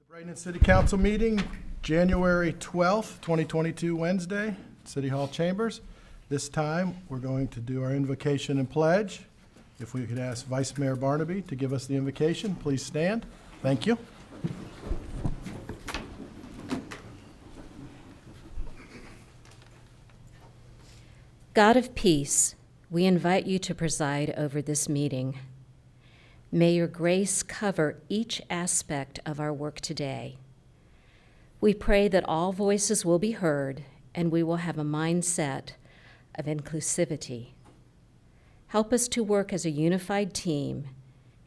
Bradenton City Council meeting, January 12th, 2022, Wednesday, City Hall Chambers. This time, we're going to do our invocation and pledge. If we could ask Vice Mayor Barnaby to give us the invocation, please stand. Thank you. God of peace, we invite you to preside over this meeting. May your grace cover each aspect of our work today. We pray that all voices will be heard and we will have a mindset of inclusivity. Help us to work as a unified team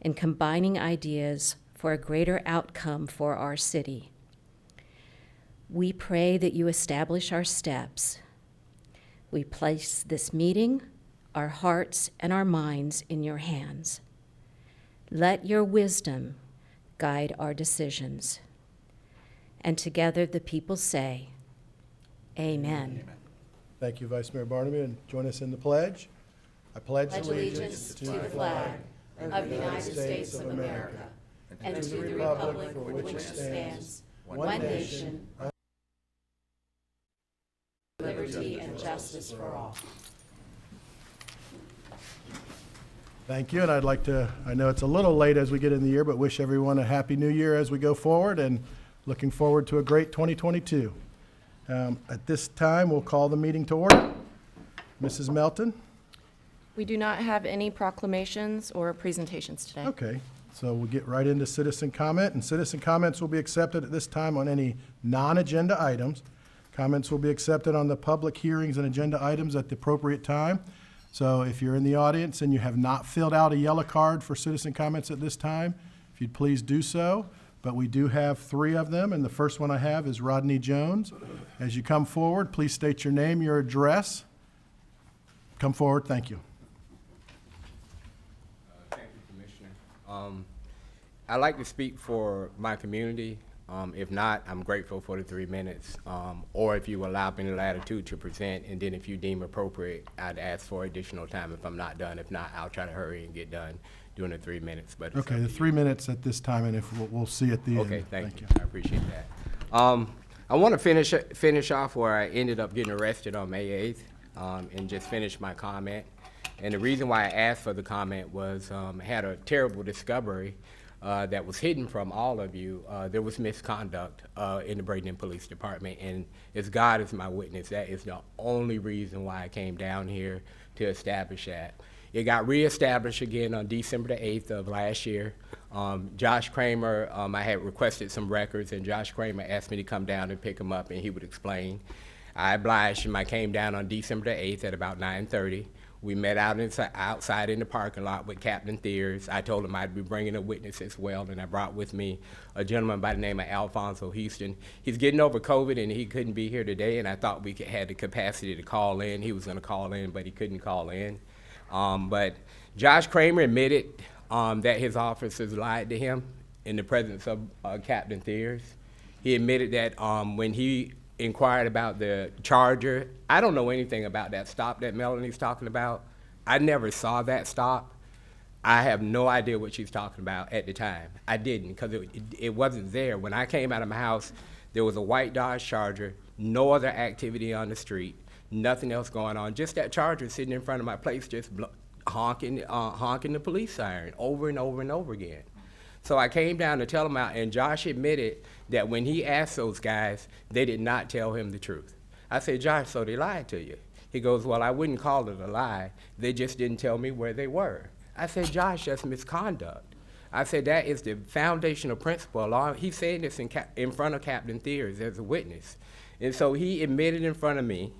in combining ideas for a greater outcome for our city. We pray that you establish our steps. We place this meeting, our hearts, and our minds in your hands. Let your wisdom guide our decisions. And together the people say, Amen. Amen. Thank you, Vice Mayor Barnaby, and join us in the pledge. I pledge Allegiance to the flag of the United States of America and to the republic for which it stands, one nation, liberty and justice for all. Thank you, and I'd like to, I know it's a little late as we get in the year, but wish everyone a happy new year as we go forward, and looking forward to a great 2022. At this time, we'll call the meeting to order. Mrs. Melton? We do not have any proclamations or presentations today. Okay, so we'll get right into citizen comment, and citizen comments will be accepted at this time on any non-agenda items. Comments will be accepted on the public hearings and agenda items at the appropriate time. So if you're in the audience and you have not filled out a yellow card for citizen comments at this time, if you'd please do so. But we do have 3 of them, and the first one I have is Rodney Jones. As you come forward, please state your name, your address. Come forward, thank you. Thank you, Commissioner. I'd like to speak for my community. If not, I'm grateful for the 3 minutes, or if you allow me the latitude to present, and then if you deem appropriate, I'd ask for additional time if I'm not done. If not, I'll try to hurry and get done during the 3 minutes. But Okay, the 3 minutes at this time, and if we'll see at the end. Okay, thank you. I appreciate that. I want to finish off where I ended up getting arrested on May 8th, and just finish my comment. And the reason why I asked for the comment was I had a terrible discovery that was hidden from all of you. There was misconduct in the Bradenton Police Department, and as God is my witness, that is the only reason why I came down here to establish that. It got reestablished again on December the 8th of last year. Josh Kramer, I had requested some records, and Josh Kramer asked me to come down and pick them up, and he would explain. I obliged him. I came down on December the 8th at about 9:30. We met outside in the parking lot with Captain Thiers. I told him I'd be bringing a witness as well, and I brought with me a gentleman by the name of Alfonso Houston. He's getting over COVID, and he couldn't be here today, and I thought we had the capacity to call in. He was going to call in, but he couldn't call in. But Josh Kramer admitted that his officers lied to him in the presence of Captain Thiers. He admitted that when he inquired about the Charger. I don't know anything about that stop that Melanie's talking about. I never saw that stop. I have no idea what she's talking about at the time. I didn't, because it wasn't there. When I came out of my house, there was a white Dodge Charger, no other activity on the street, nothing else going on, just that Charger sitting in front of my place just honking the police siren over and over and over again. So I came down to tell him out, and Josh admitted that when he asked those guys, they did not tell him the truth. I said, Josh, so they lied to you? He goes, well, I wouldn't call it a lie. They just didn't tell me where they were. I said, Josh, that's misconduct. I said, that is the foundational principle. He's saying this in front of Captain Thiers as a witness. And so he admitted in front of me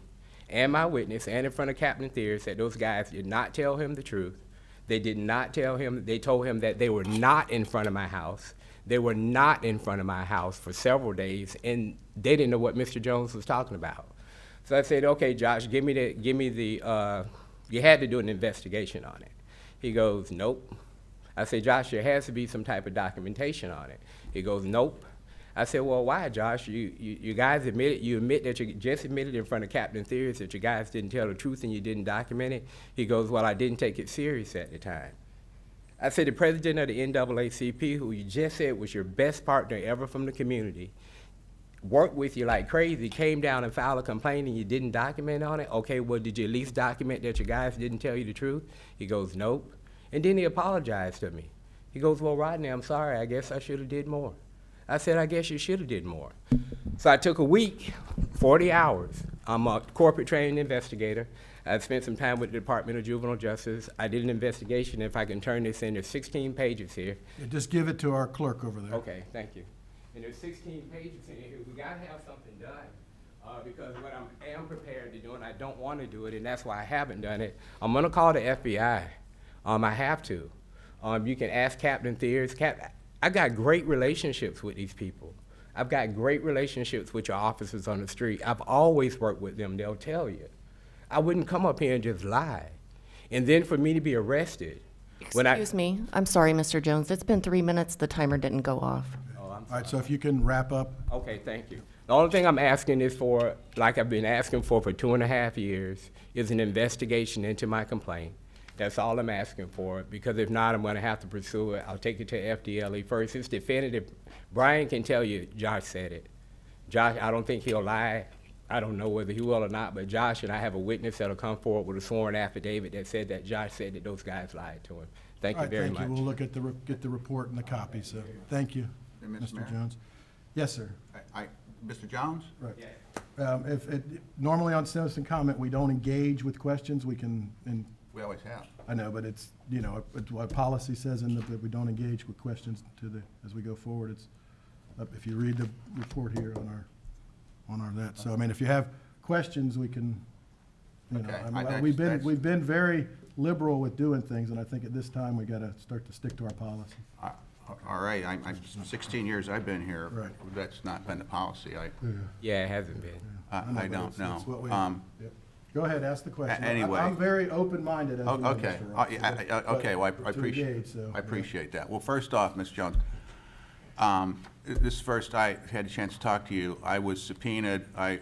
and my witness and in front of Captain Thiers that those guys did not tell him the truth. They did not tell him, they told him that they were not in front of my house. They were not in front of my house for several days, and they didn't know what Mr. Jones was talking about. So I said, okay, Josh, give me the, you had to do an investigation on it. He goes, nope. I said, Josh, there has to be some type of documentation on it. He goes, nope. I said, well, why, Josh? You guys admit that you just admitted in front of Captain Thiers that you guys didn't tell the truth and you didn't document it. He goes, well, I didn't take it serious at the time. I said, the president of the NAACP, who you just said was your best partner ever from the community, worked with you like crazy, came down and filed a complaint and you didn't document on it? Okay, well, did you at least document that your guys didn't tell you the truth? He goes, nope. And then he apologized to me. He goes, well, Rodney, I'm sorry, I guess I should have did more. I said, I guess you should have did more. So I took a week, 40 hours. I'm a corporate trained investigator. I spent some time with the Department of Juvenile Justice. I did an investigation. If I can turn this in, there's 16 pages here. Yeah, just give it to our clerk over there. Okay, thank you. And there's 16 pages in here. We gotta have something done, because what I am prepared to do, and I don't wanna do it, and that's why I haven't done it, I'm gonna call the FBI. I have to. You can ask Captain Thiers. I got great relationships with these people. I've got great relationships with your officers on the street. I've always worked with them, they'll tell you. I wouldn't come up here and just lie. And then for me to be arrested. Excuse me. I'm sorry, Mr. Jones. It's been 3 minutes. The timer didn't go off. Oh, I'm All sorry. right, so if you can wrap up. Okay, thank you. The only thing I'm asking is for, like I've been asking for 2.5 years, is an investigation into my complaint. That's all I'm asking for, because if not, I'm gonna have to pursue it. I'll take it to FDLE first. It's definitive. Brian can tell you Josh said it. Josh, I don't think he'll lie. I don't know whether he will or not, but Josh and I have a witness that'll come forward with a sworn affidavit that said that Josh said that those guys lied to him. Thank you very much. Thank you. We'll look at get the report and the copy, so, thank you, And Mr. Mayor? Mr. Jones. Yes, sir. Mr. Jones? Right. Yeah. Normally on citizen comment, we don't engage with questions. We can, and We always have. I know, but it's, you know, what policy says that we don't engage with questions as we go forward. It's, if you read the report here on our that. So, I mean, if you have questions, we can, you know, Okay, I mean, that's- we've been very liberal with doing things, and I think at this time, we gotta start to stick to our policy. All right, I'm 16 years I've been here. Right. That's not been the policy. Yeah, it hasn't been. I but don't it's know. what we- Um, Yep. Go ahead, ask the question. anyway. I'm very open-minded, as you know, Okay, Mr. Ross, but- okay, well, I to appreciate, engage, so, I appreciate that. Well, first off, Ms. Jones, this first I had a chance to talk to you. I was subpoenaed, I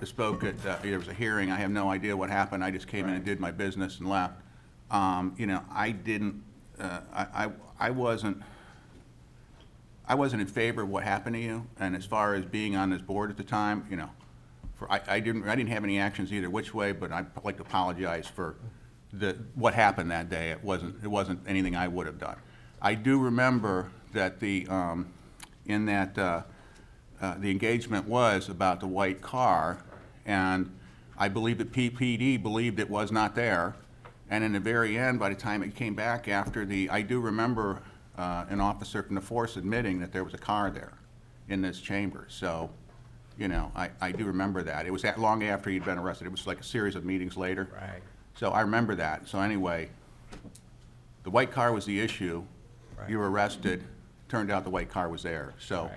spoke at, there was a hearing, I have no idea what happened, I just came in and did my business and left. You know, I didn't, I wasn't in favor of what happened to you, and as far as being on this board at the time, you know, I didn't have any actions either which way, but I'd like to apologize for what happened that day. It wasn't anything I would have done. I do remember that the engagement was about the white car, and I believe that PPD believed it was not there. And in the very end, by the time it came back after I do remember an officer from the force admitting that there was a car there in this chamber. So, you know, I do remember that. It was that long after he'd been arrested. It was like a series of meetings later. Right. So I remember that. So anyway, the white car was the issue. Right. You were arrested. Turned out the white car was there. So,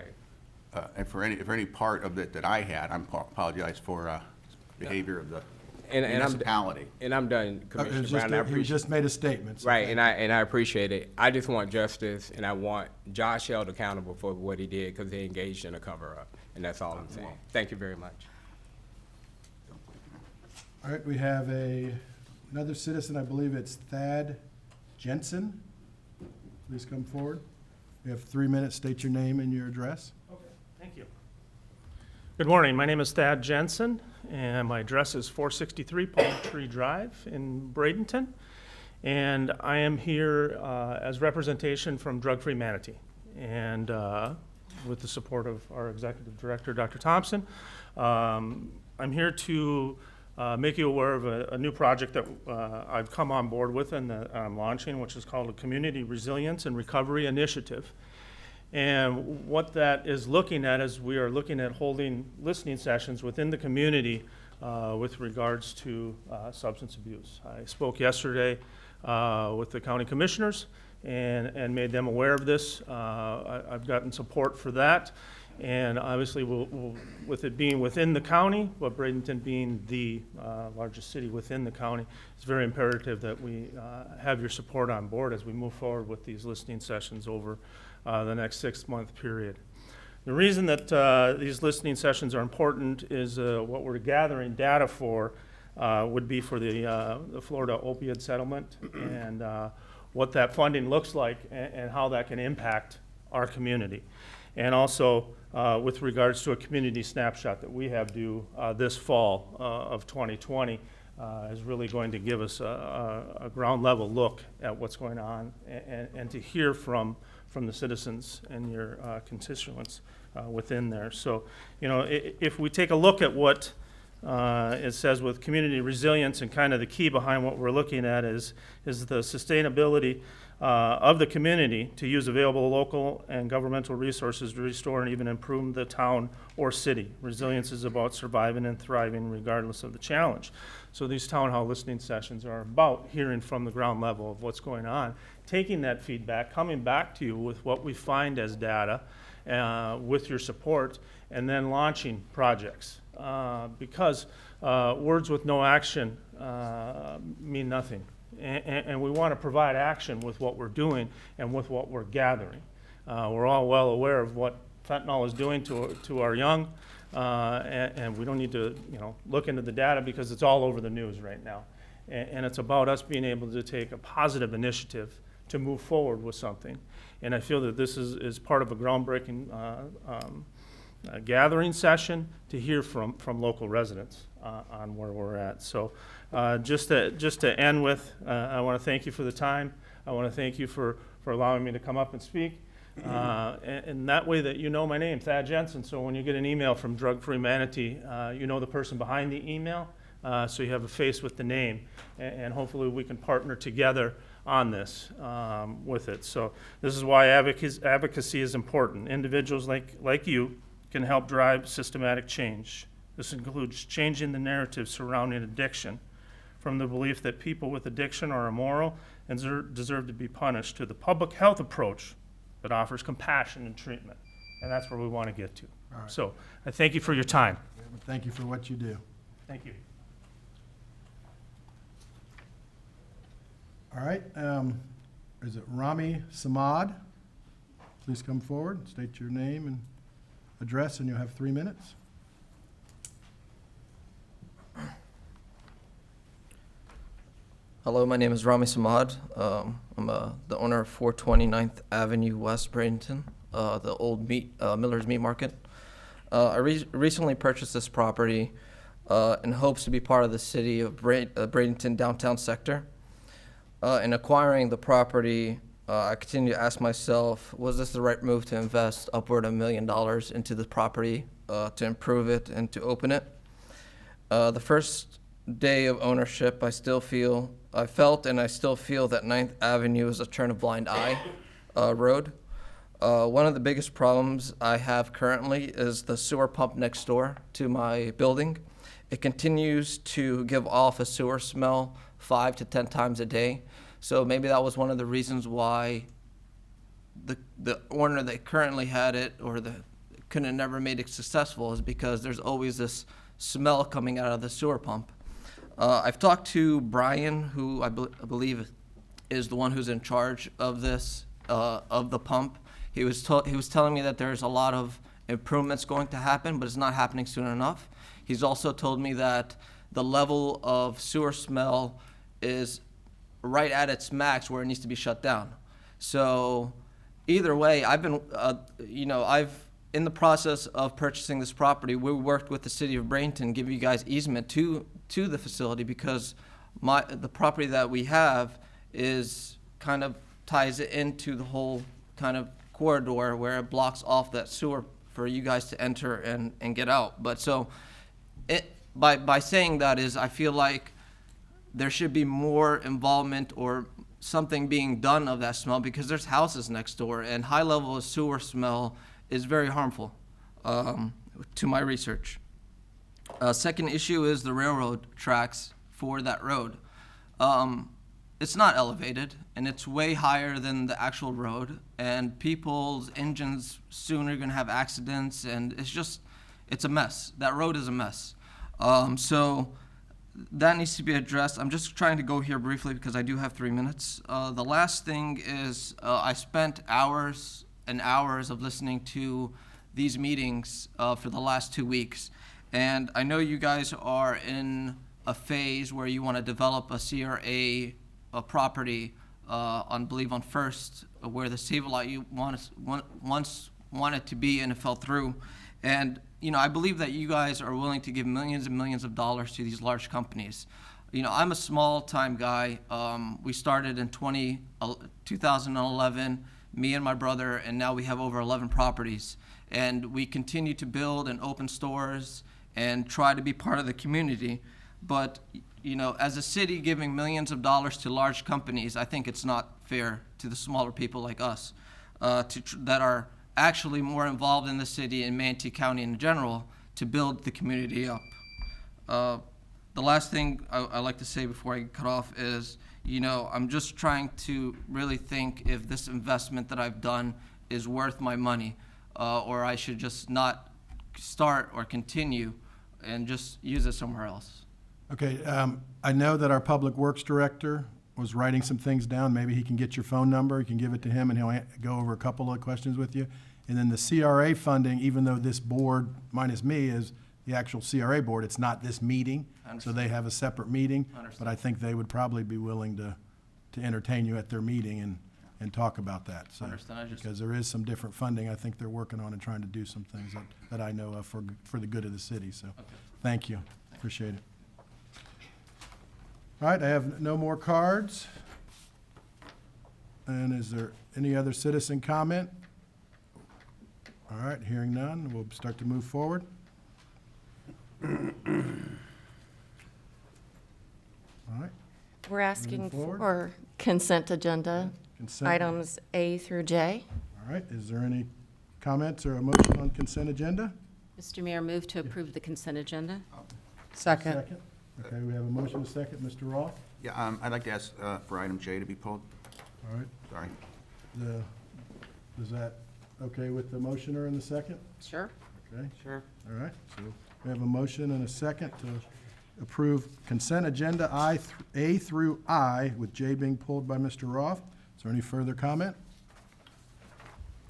Right. and for any part of it that I had, I apologize for behavior of the municipality. And I'm done, Commissioner Brown. I He appreciate. just made a statement. so Right, thank and I appreciate it. I just want justice, and I want Josh held accountable for what he did, because they engaged in a cover-up, and that's all I'm saying. Thank you very much. All right, we have another citizen, I believe it's Thad Jensen. Please come forward. You have 3 minutes, state your name and your address. Okay, thank you. Good morning, my name is Thad Jensen, and my address is 463 Palm Tree Drive in Bradenton. And I am here as representation from Drug Free Manatee, and with the support of our Executive Director, Dr. Thompson. I'm here to make you aware of a new project that I've come on board with and that I'm launching, which is called a Community Resilience and Recovery Initiative. And what that is looking at is we are looking at holding listening sessions within the community with regards to substance abuse. I spoke yesterday with the county commissioners and made them aware of this. I've gotten support for that. And obviously, with it being within the county, but Bradenton being the largest city within the county, it's very imperative that we have your support on board as we move forward with these listening sessions over the next 6-month period. The reason that these listening sessions are important is what we're gathering data for would be for the Florida opioid settlement, and what that funding looks like and how that can impact our community. And also, with regards to a community snapshot that we have due this fall of 2020, is really going to give us a ground level look at what's going on and to hear from the citizens and your constituents within there. So, you know, if we take a look at what it says with community resilience, and kind of the key behind what we're looking at is the sustainability of the community to use available local and governmental resources to restore and even improve the town or city. Resilience is about surviving and thriving regardless of the challenge. So these town hall listening sessions are about hearing from the ground level of what's going on, taking that feedback, coming back to you with what we find as data, with your support, and then launching projects. Because words with no action mean nothing. And we want to provide action with what we're doing and with what we're gathering. We're all well aware of what fentanyl is doing to our young, and we don't need to, you know, look into the data because it's all over the news right now. And it's about us being able to take a positive initiative to move forward with something. And I feel that this is part of a groundbreaking gathering session to hear from local residents on where we're at. So just to end with, I want to thank you for the time. I want to thank you for allowing me to come up and speak. And that way that you know my name, Thad Jensen. So when you get an email from Drug Free Manatee, you know the person behind the email. So you have a face with the name. And hopefully we can partner together on this with it. So this is why advocacy is important. Individuals like you can help drive systematic change. This includes changing the narrative surrounding addiction from the belief that people with addiction are immoral and deserve to be punished to the public health approach that offers compassion and treatment. And that's where we want to get to. All right. So I thank you for your time. Thank you for what you do. Thank you. All right, is it Rami Samad? Please come forward, state your name and address, and you'll have 3 minutes. Hello, my name is Rami Samad. I'm the owner of 429th Avenue West, Bradenton, the old Miller's Meat Market. I recently purchased this property in hopes to be part of the city of Bradenton downtown sector. In acquiring the property, I continue to ask myself, was this the right move to invest upward of $1 million into the property to improve it and to open it? The first day of ownership, I felt and I still feel that 9th Avenue is a turn a blind eye road. One of the biggest problems I have currently is the sewer pump next door to my building. It continues to give off a sewer smell 5 to 10 times a day. So maybe that was one of the reasons why the owner that currently had it or could have never made it successful, is because there's always this smell coming out of the sewer pump. I've talked to Brian, who I believe is the one who's in charge of this, of the pump. He was telling me that there's a lot of improvements going to happen, but it's not happening soon enough. He's also told me that the level of sewer smell is right at its max where it needs to be shut down. So either way, I've been, in the process of purchasing this property, we worked with the city of Bradenton, give you guys easement to the facility, because the property that we have is kind of ties it into the whole kind of corridor where it blocks off that sewer for you guys to enter and get out. But so by saying that is, I feel like there should be more involvement or something being done of that smell, because there's houses next door, and high level of sewer smell is very harmful to my research. Second issue is the railroad tracks for that road. It's not elevated, and it's way higher than the actual road, and people's engines soon are gonna have accidents, and it's a mess. That road is a mess. So that needs to be addressed. I'm just trying to go here briefly because I do have 3 minutes. The last thing is I spent hours and hours of listening to these meetings for the last 2 weeks. And I know you guys are in a phase where you want to develop a CRA property on believe on First, where the Save-A-Lot once wanted to be, and it fell through. And I believe that you guys are willing to give millions and millions of dollars to these large companies. I'm a small-time guy. We started in 2011, me and my brother, and now we have over 11 properties. And we continue to build and open stores and try to be part of the community. But, as a city giving millions of dollars to large companies, I think it's not fair to the smaller people like us that are actually more involved in the city and Manatee County in general to build the community up. The last thing I like to say before I get cut off is, I'm just trying to really think if this investment that I've done is worth my money, or I should just not start or continue and just use it somewhere else. Okay, I know that our Public Works Director was writing some things down. Maybe he can get your phone number, you can give it to him, and he'll go over a couple of questions with you. And then the CRA funding, even though this board, minus me, is the actual CRA board, it's not this meeting, so they have a separate meeting. But I think they would probably be willing to entertain you at their meeting and talk about that. So, because there is some different funding I think they're working on and trying to do some things that I know of for the good of the city. So, thank you. Appreciate it. All right, I have no more cards. And is there any other citizen comment? All right, hearing none, we'll start to move forward. All right, We're asking Moving forward. for consent agenda, consent. items A through J. All right, is there any comments or a motion on consent agenda? Mr. Mayor, move to approve the consent agenda. Second. Okay, we have a motion, a second. Mr. Roth? Yeah, I'd like to ask for item J to be pulled. All right, Sorry. is that okay with the motioner and the second? Sure. Okay, Sure. all right, so we have a motion and a second to approve consent agenda A through I, with J being pulled by Mr. Roth. Is there any further comment?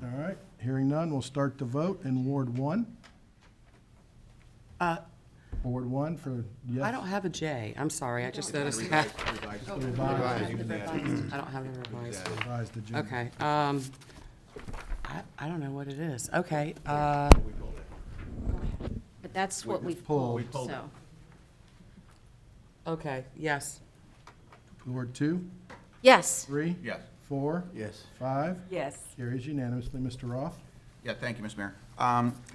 All right, hearing none, we'll start the vote in Ward 1. Ward 1 for yes. I don't have a J. I'm sorry. I just noticed that. Revised. I don't have a revised one. Revised agenda. Okay. I don't know what it is. Okay. But that's what we've pulled, so. Okay. Yes. Ward 2, Yes. 3, Yes. 4, Yes. 5. Yes. Carries unanimously. Mr. Roth? Yeah, thank you, Mr. Mayor.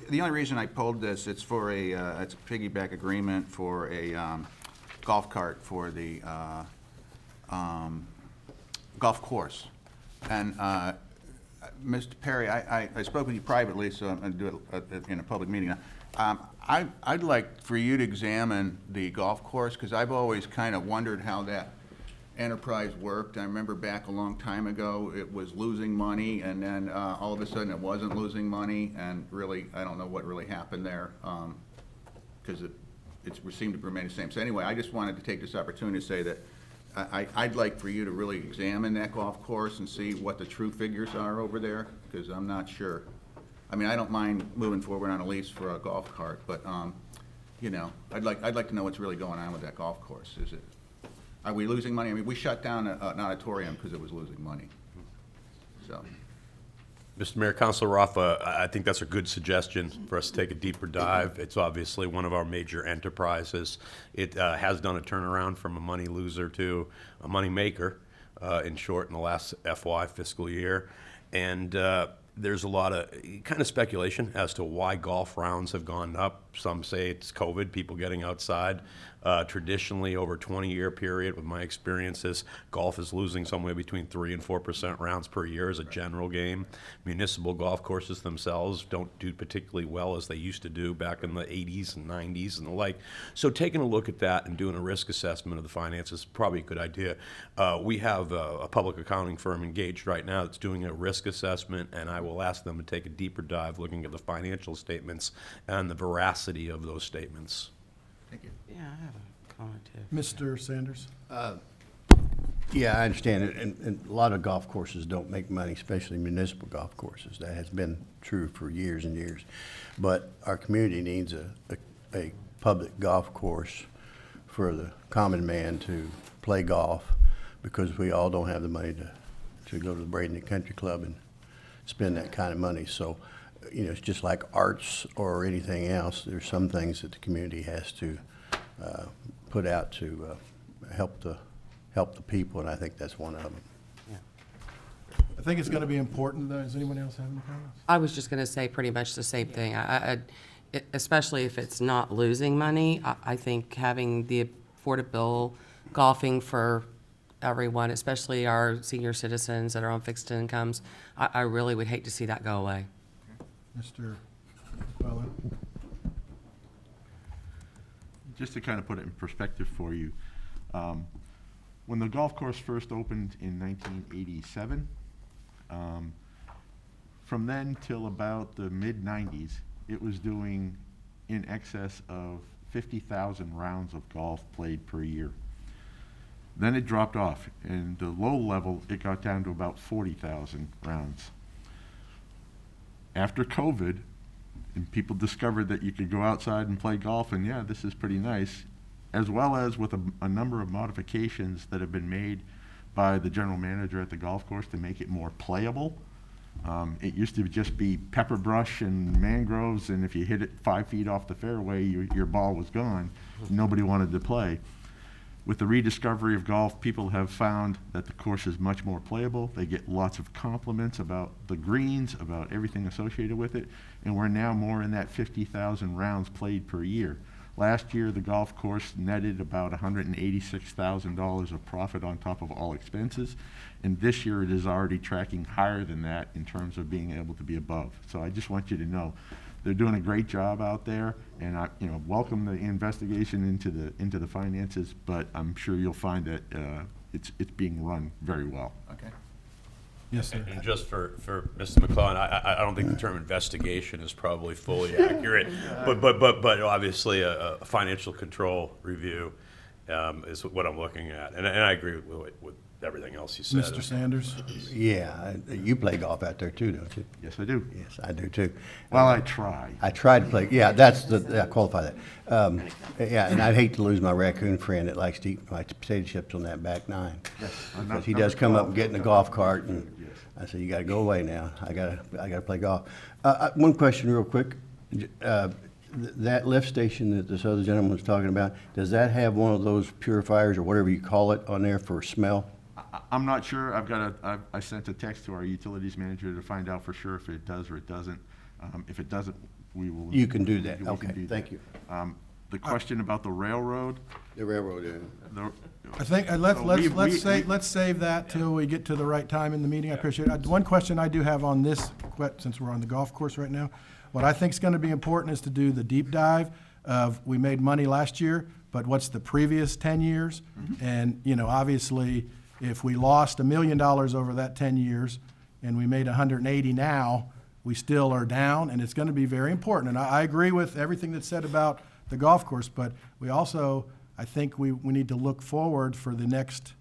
The only reason I pulled this, it's for it's a piggyback agreement for a golf cart for the golf course. And Mr. Perry, I spoke with you privately, so I'm going to do it in a public meeting now. I'd like for you to examine the golf course, because I've always kind of wondered how that enterprise worked. I remember back a long time ago, it was losing money, and then all of a sudden it wasn't losing money, and really, I don't know what really happened there, because it seemed to remain the same. So anyway, I just wanted to take this opportunity to say that I'd like for you to really examine that golf course and see what the true figures are over there, because I'm not sure. I mean, I don't mind moving forward on a lease for a golf cart, but I'd like to know what's really going on with that golf course. Are we losing money? I mean, we shut down an auditorium because it was losing money. So, Mr. Mayor, Councilor Roth, I think that's a good suggestion for us to take a deeper dive. It's obviously one of our major enterprises. It has done a turnaround from a money loser to a money maker, in short, in the last FY fiscal year. And there's a lot of kind of speculation as to why golf rounds have gone up. Some say it's COVID, people getting outside. Traditionally, over a 20-year period, with my experiences, golf is losing somewhere between 3% and 4% rounds per year as a general game. Municipal golf courses themselves don't do particularly well as they used to do back in the 80s and 90s and the like. So taking a look at that and doing a risk assessment of the finances is probably a good idea. We have a public accounting firm engaged right now that's doing a risk assessment, and I will ask them to take a deeper dive looking at the financial statements and the veracity of those statements. thank you. Yeah, I have a comment too. Mr. Sanders? Yeah, I understand it, and a lot of golf courses don't make money, especially municipal golf courses. That has been true for years and years. But our community needs a public golf course for the common man to play golf, because we all don't have the money to go to the Bradenton Country Club and spend that kind of money. So, you know, it's just like arts or anything else. There's some things that the community has to put out to help the people, and I think that's one of them. I think it's going to be important. Does anyone else have any comments? I was just going to say pretty much the same thing. Especially if it's not losing money, I think having the affordable golfing for everyone, especially our senior citizens that are on fixed incomes, I really would hate to see that go away. Mr. McClellan? Just to kind of put it in perspective for you, when the golf course first opened in 1987, from then till about the mid-90s, it was doing in excess of 50,000 rounds of golf played per year. Then it dropped off, and the low level, it got down to about 40,000 rounds. After COVID, and people discovered that you could go outside and play golf, and yeah, this is pretty nice, as well as with a number of modifications that have been made by the general manager at the golf course to make it more playable. It used to just be pepper brush and mangroves, and if you hit it 5 feet off the fairway, your ball was gone. Nobody wanted to play. With the rediscovery of golf, people have found that the course is much more playable. They get lots of compliments about the greens, about everything associated with it, and we're now more in that 50,000 rounds played per year. Last year, the golf course netted about $186,000 of profit on top of all expenses, and this year it is already tracking higher than that in terms of being able to be above. So I just want you to know they're doing a great job out there, and I, welcome the investigation into the finances. But I'm sure you'll find that it's being run very well. Okay. Yes, sir. And just for Mr. McClellan, I don't think the term investigation is probably fully accurate, but obviously a financial control review is what I'm looking at, and I agree with everything else you said. Mr. Sanders? Yeah, you play golf out there too, don't you? Yes, I do. Yes, I do too. Well, I try. I tried to play, yeah, I qualify that. Yeah, and I'd hate to lose my raccoon friend that likes to eat my potato chips on that back nine. Yes, Because he does come up and get in the golf cart, and I said, you gotta go away now. I gotta play golf. One question real quick. That lift station that this other gentleman was talking about, does that have one of those purifiers or whatever you call it on there for smell? I'm not sure. I sent a text to our utilities manager to find out for sure if it does or it doesn't. If it doesn't, we will. You can do that. we can Okay, do thank you. The question about the railroad. The railroad, I think, let's save that till we get to the right time in the meeting. I appreciate it. One question I do have on this, since we're on the golf course right now, what I think is going to be important is to do the deep dive of, we made money last year, but what's the previous 10 years? And, obviously, if we lost $1 million over that 10 years and we made 180 now, we still are down, and it's going to be very important. And I agree with everything that's said about the golf course, but we also, I think we need to look forward for the next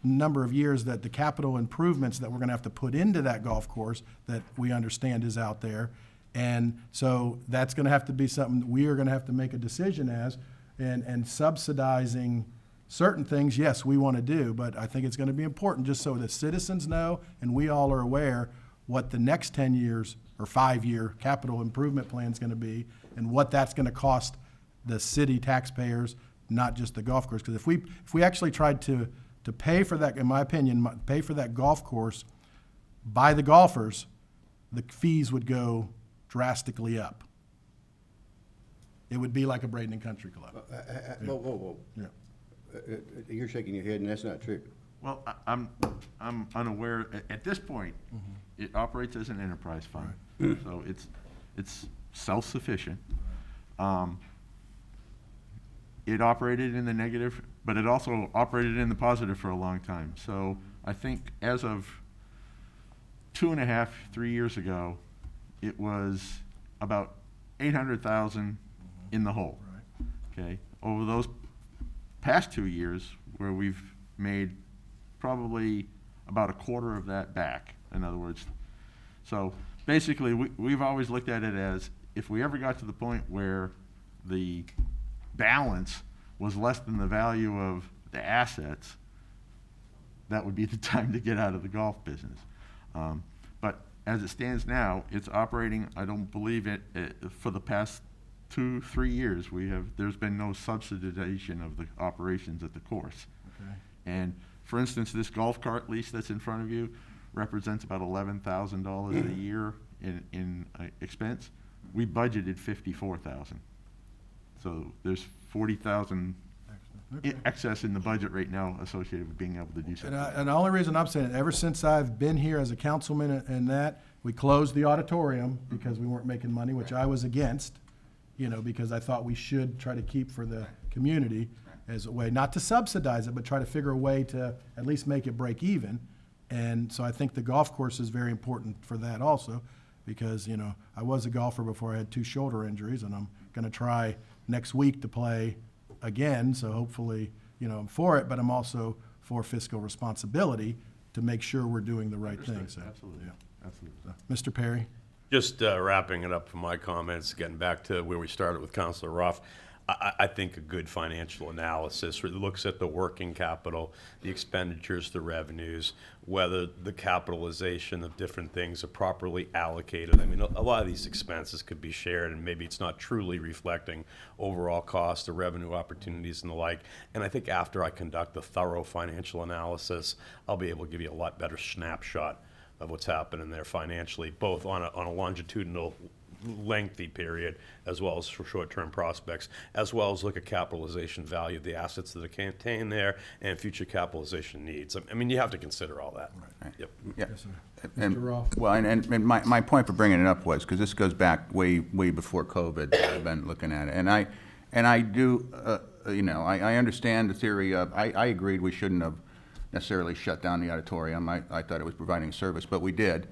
number of years, that the capital improvements that we're going to have to put into that golf course that we understand is out there. And so that's going to have to be something that we are going to have to make a decision as, and subsidizing certain things, yes, we want to do, but I think it's going to be important just so that citizens know and we all are aware what the next 10 years or 5-year capital improvement plan is going to be and what that's going to cost the city taxpayers, not just the golf course. Because if we actually tried to pay for that, in my opinion, pay for that golf course by the golfers, the fees would go drastically up. It would be like a Bradenton Country Club. Whoa. Yeah. You're shaking your head, and that's not true. Well, I'm unaware, at this point, it operates as an enterprise fund. So it's self-sufficient. It operated in the negative, but it also operated in the positive for a long time. So I think as of 2.5, 3 years ago, it was about 800,000 in the hole. Okay, over those past 2 years, where we've made probably about a quarter of that back, in other words. So basically, we've always looked at it as, if we ever got to the point where the balance was less than the value of the assets, that would be the time to get out of the golf business. But as it stands now, it's operating, I don't believe for the past 2-3 years, there's been no subsidization of the operations at the course. Okay. And for instance, this golf cart lease that's in front of you represents about $11,000 a year in expense. We budgeted $54,000. So there's $40,000 Okay. excess in the budget right now associated with being able to do something. And the only reason I'm saying it, ever since I've been here as a councilman and that, we closed the auditorium because we weren't making money, which I was against, because I thought we should try to keep for the community as a way, not to subsidize it, but try to figure a way to at least make it break even. And so I think the golf course is very important for that also, because, I was a golfer before I had 2 shoulder injuries, and I'm gonna try next week to play again, so hopefully, I'm for it, but I'm also for fiscal responsibility to make sure we're doing the right thing, so. Absolutely, yeah. absolutely. Mr. Perry? Just wrapping it up for my comments, getting back to where we started with Councilor Ruff, I think a good financial analysis looks at the working capital, the expenditures, the revenues, whether the capitalization of different things are properly allocated. I mean, a lot of these expenses could be shared, and maybe it's not truly reflecting overall cost or revenue opportunities and the like. And I think after I conduct a thorough financial analysis, I'll be able to give you a lot better snapshot of what's happening there financially, both on a longitudinal lengthy period, as well as for short-term prospects, as well as look at capitalization value of the assets that are contained there and future capitalization needs. I mean, you have to consider all that. Right. Yep. Yeah. Yes, sir. And- Mr. Roth? Well, and my point for bringing it up was, because this goes back way before COVID, I've been looking at it. And I do, I understand the theory of, I agreed we shouldn't have necessarily shut down the auditorium. I thought it was providing a service, but we did.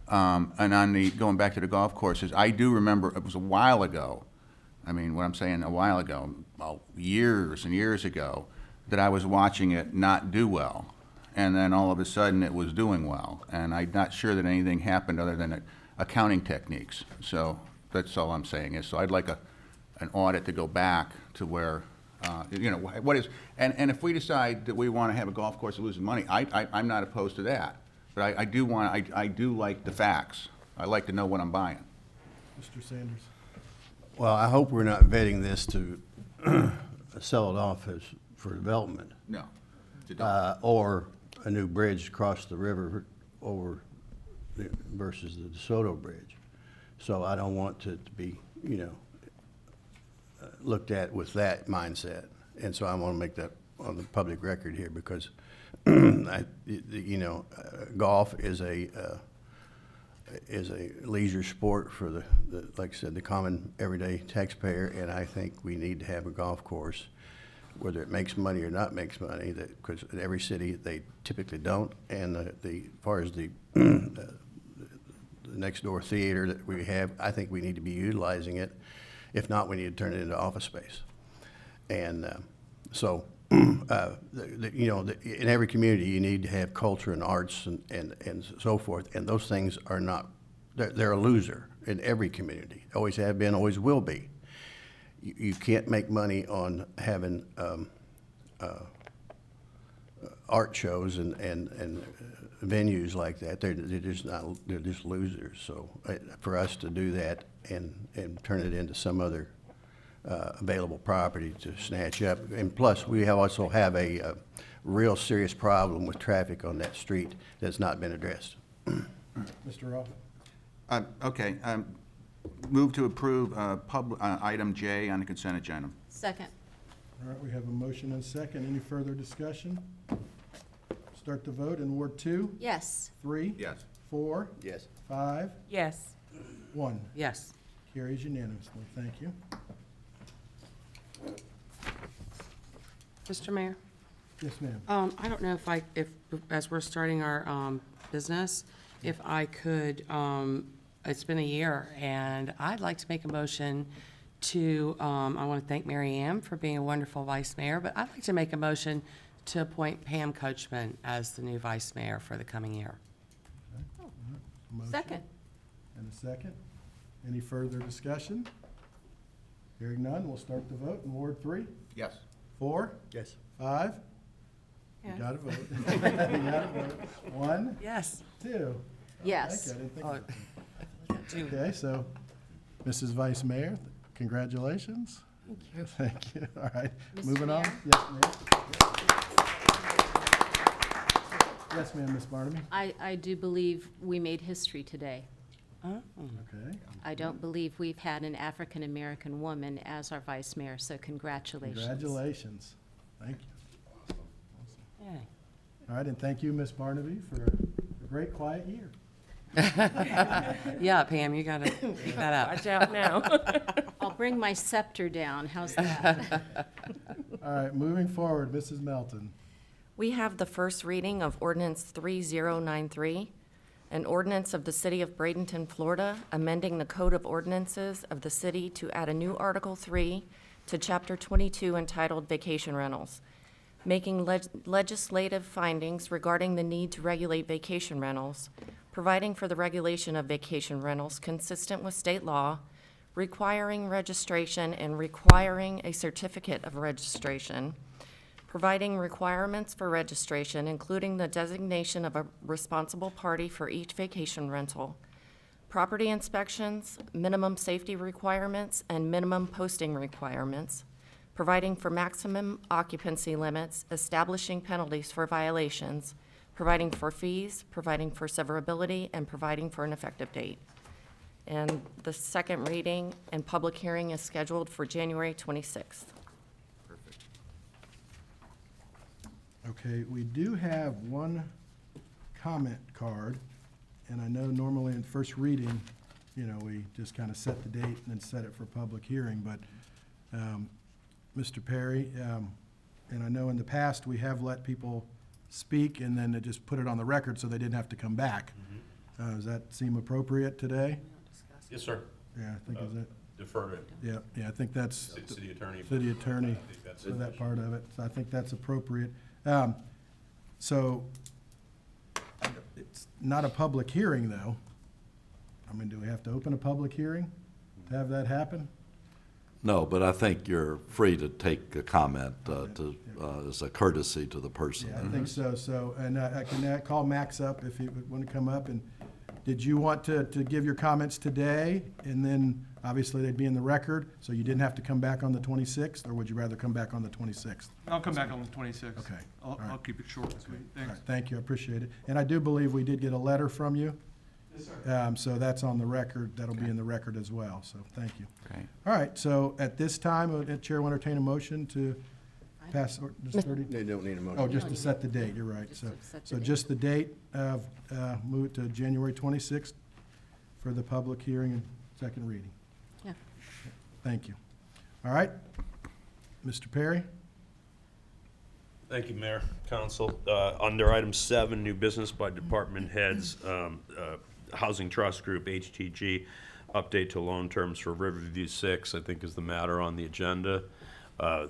And on going back to the golf courses, I do remember, it was a while ago, I mean, what I'm saying a while ago, well, years and years ago, that I was watching it not do well. And then all of a sudden it was doing well. And I'm not sure that anything happened other than accounting techniques. So that's all I'm saying is, so I'd like an audit to go back to where, what is, and if we decide that we want to have a golf course that loses money, I'm not opposed to that. But I do like the facts. I like to know what I'm buying. Mr. Sanders? Well, I hope we're not vetting this to sell it off for development, No. or a new bridge across the river versus the DeSoto Bridge. So I don't want it to be, looked at with that mindset. And so I want to make that on the public record here, because golf is a leisure sport for the like I said, the common everyday taxpayer, and I think we need to have a golf course, whether it makes money or not makes money. That because in every city they typically don't, and as far as the next door theater that we have, I think we need to be utilizing it. If not, we need to turn it into office space, and so. In every community, you need to have culture and arts and so forth, and those things are not, they're a loser in every community. Always have been, always will be. You can't make money on having art shows and venues like that. They're just not, they're just losers. So for us to do that and turn it into some other available property to snatch up. And plus, we also have a real serious problem with traffic on that street that's not been addressed. Mr. Roth? Okay. Move to approve item J on the consent agenda. Second. All right, we have a motion and second. Any further discussion? Start the vote in Ward 2, Yes. 3, Yes. 4, Yes. 5, Yes. 1. Yes. Carries unanimously. Thank you. Mr. Mayor? Yes, ma'am. I don't know if as we're starting our business, if I could, it's been a year, and I'd like to make a motion to, I want to thank Mary Ann for being a wonderful vice mayor, but I'd like to make a motion to appoint Pam Coachman as the new vice mayor for the coming year. Motion Second. And a second. Any further discussion? Hearing none, we'll start the vote in Ward 3, Yes. 4, Yes. 5, You got to vote. You got to vote. 1, Yes. 2. Yes. Okay, I didn't think Oh, of that. Okay, so, Mrs. Vice Mayor, congratulations. Thank you. Thank you. All right, Mr. moving on. Mayor? Yes, ma'am. Yes, ma'am, Ms. Barnaby. I do believe we made history today. Okay, I don't believe we've had an African-American woman as our vice mayor, so congratulations. congratulations. Thank you. Yay. All right, and thank you, Ms. Barnaby, for a great quiet year. Yeah, Pam, you gotta keep that up. Watch out now. I'll bring my scepter down, how's that? All right, moving forward, Mrs. Melton. We have the first reading of ordinance 3093, an ordinance of the City of Bradenton, Florida, amending the Code of Ordinances of the city to add a new Article 3 to Chapter 22 entitled Vacation Rentals, making legislative findings regarding the need to regulate vacation rentals, providing for the regulation of vacation rentals consistent with state law, requiring registration and requiring a certificate of registration, providing requirements for registration, including the designation of a responsible party for each vacation rental, property inspections, minimum safety requirements, and minimum posting requirements, providing for maximum occupancy limits, establishing penalties for violations, providing for fees, providing for severability, and providing for an effective date. And the second reading and public hearing is scheduled for January 26th. Okay, we do have one comment card, and I know normally in first reading, you know, we just kind of set the date and then set it for public hearing, but, Mr. Perry, and I know in the past, we have let people speak and then they just put it on the record so they didn't have to come back. Does that seem appropriate today? Yes, sir. Yeah, I think is that, Defer to yeah, I think that's city attorney. city attorney I think that's for it. that part of it, so I think that's appropriate. So, it's not a public hearing, though. I mean, do we have to open a public hearing to have that happen? No, but I think you're free to take a comment as a courtesy to the person. Yeah, I think so, and I can call Max up if he would want to come up, and did you want to give your comments today? And then, obviously, they'd be in the record, so you didn't have to come back on the 26th, or would you rather come back on the 26th? I'll come back on the 26th. Okay. I'll, All right. I'll keep it short and sweet. All Thanks. right, thank you, I appreciate it. And I do believe we did get a letter from you. Yes, sir. So that's on the record, that'll be in the record as well, so thank you. Great. All right, so at this time, the Chair will entertain a motion to pass, this 30? They don't need a motion. Oh, just to set the date, you're right. Just So, to set the so date. just the date of, move it to January 26th for the public hearing and second reading. Yeah. Thank you. All right, Mr. Perry? Thank you, Mayor, Council. Under item 7, new business by department heads, Housing Trust Group, HTG, update to loan terms for Riverview 6, I think is the matter on the agenda. I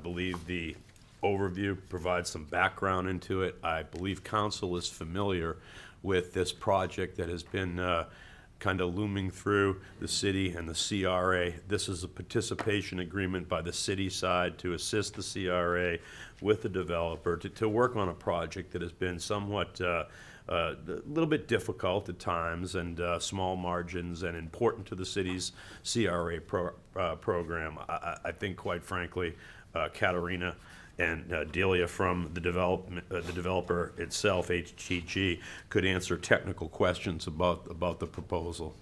believe the overview provides some background into it. I believe council is familiar with this project that has been kind of looming through the city and the CRA. This is a participation agreement by the city side to assist the CRA with the developer to work on a project that has been somewhat a little bit difficult at times and small margins and important to the city's CRA program. I think, quite frankly, Katarina and Delia from the developer itself, HTG, could answer technical questions about the proposal.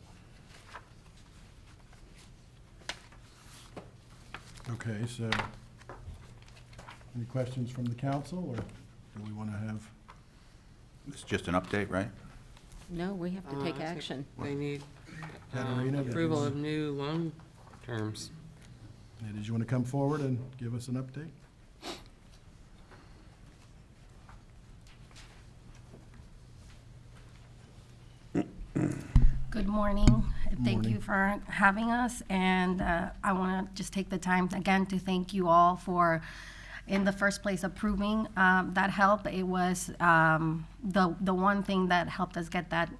Okay, so, any questions from the council, or do we want to have? It's just an update, right? No, we have to take I think action. They need Katarina, did you approval want- of new loan terms. Did you want to come forward and give us an update? Good morning. Thank you for having us, and I want to just take the time again to thank you all for in the first place approving that help. It was the one thing that helped us get that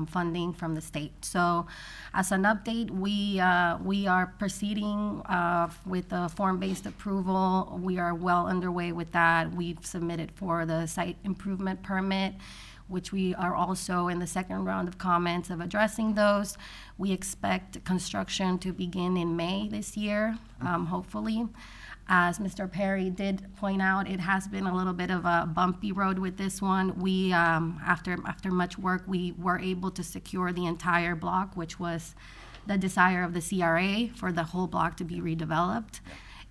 funding from the state. So as an update, we are proceeding with the form-based approval. We are well underway with that. We've submitted for the site improvement permit, which we are also in the second round of comments of addressing those. We expect construction to begin in May this year, hopefully. As Mr. Perry did point out, it has been a little bit of a bumpy road with this one. We, after much work, we were able to secure the entire block, which was the desire of the CRA for the whole block to be redeveloped.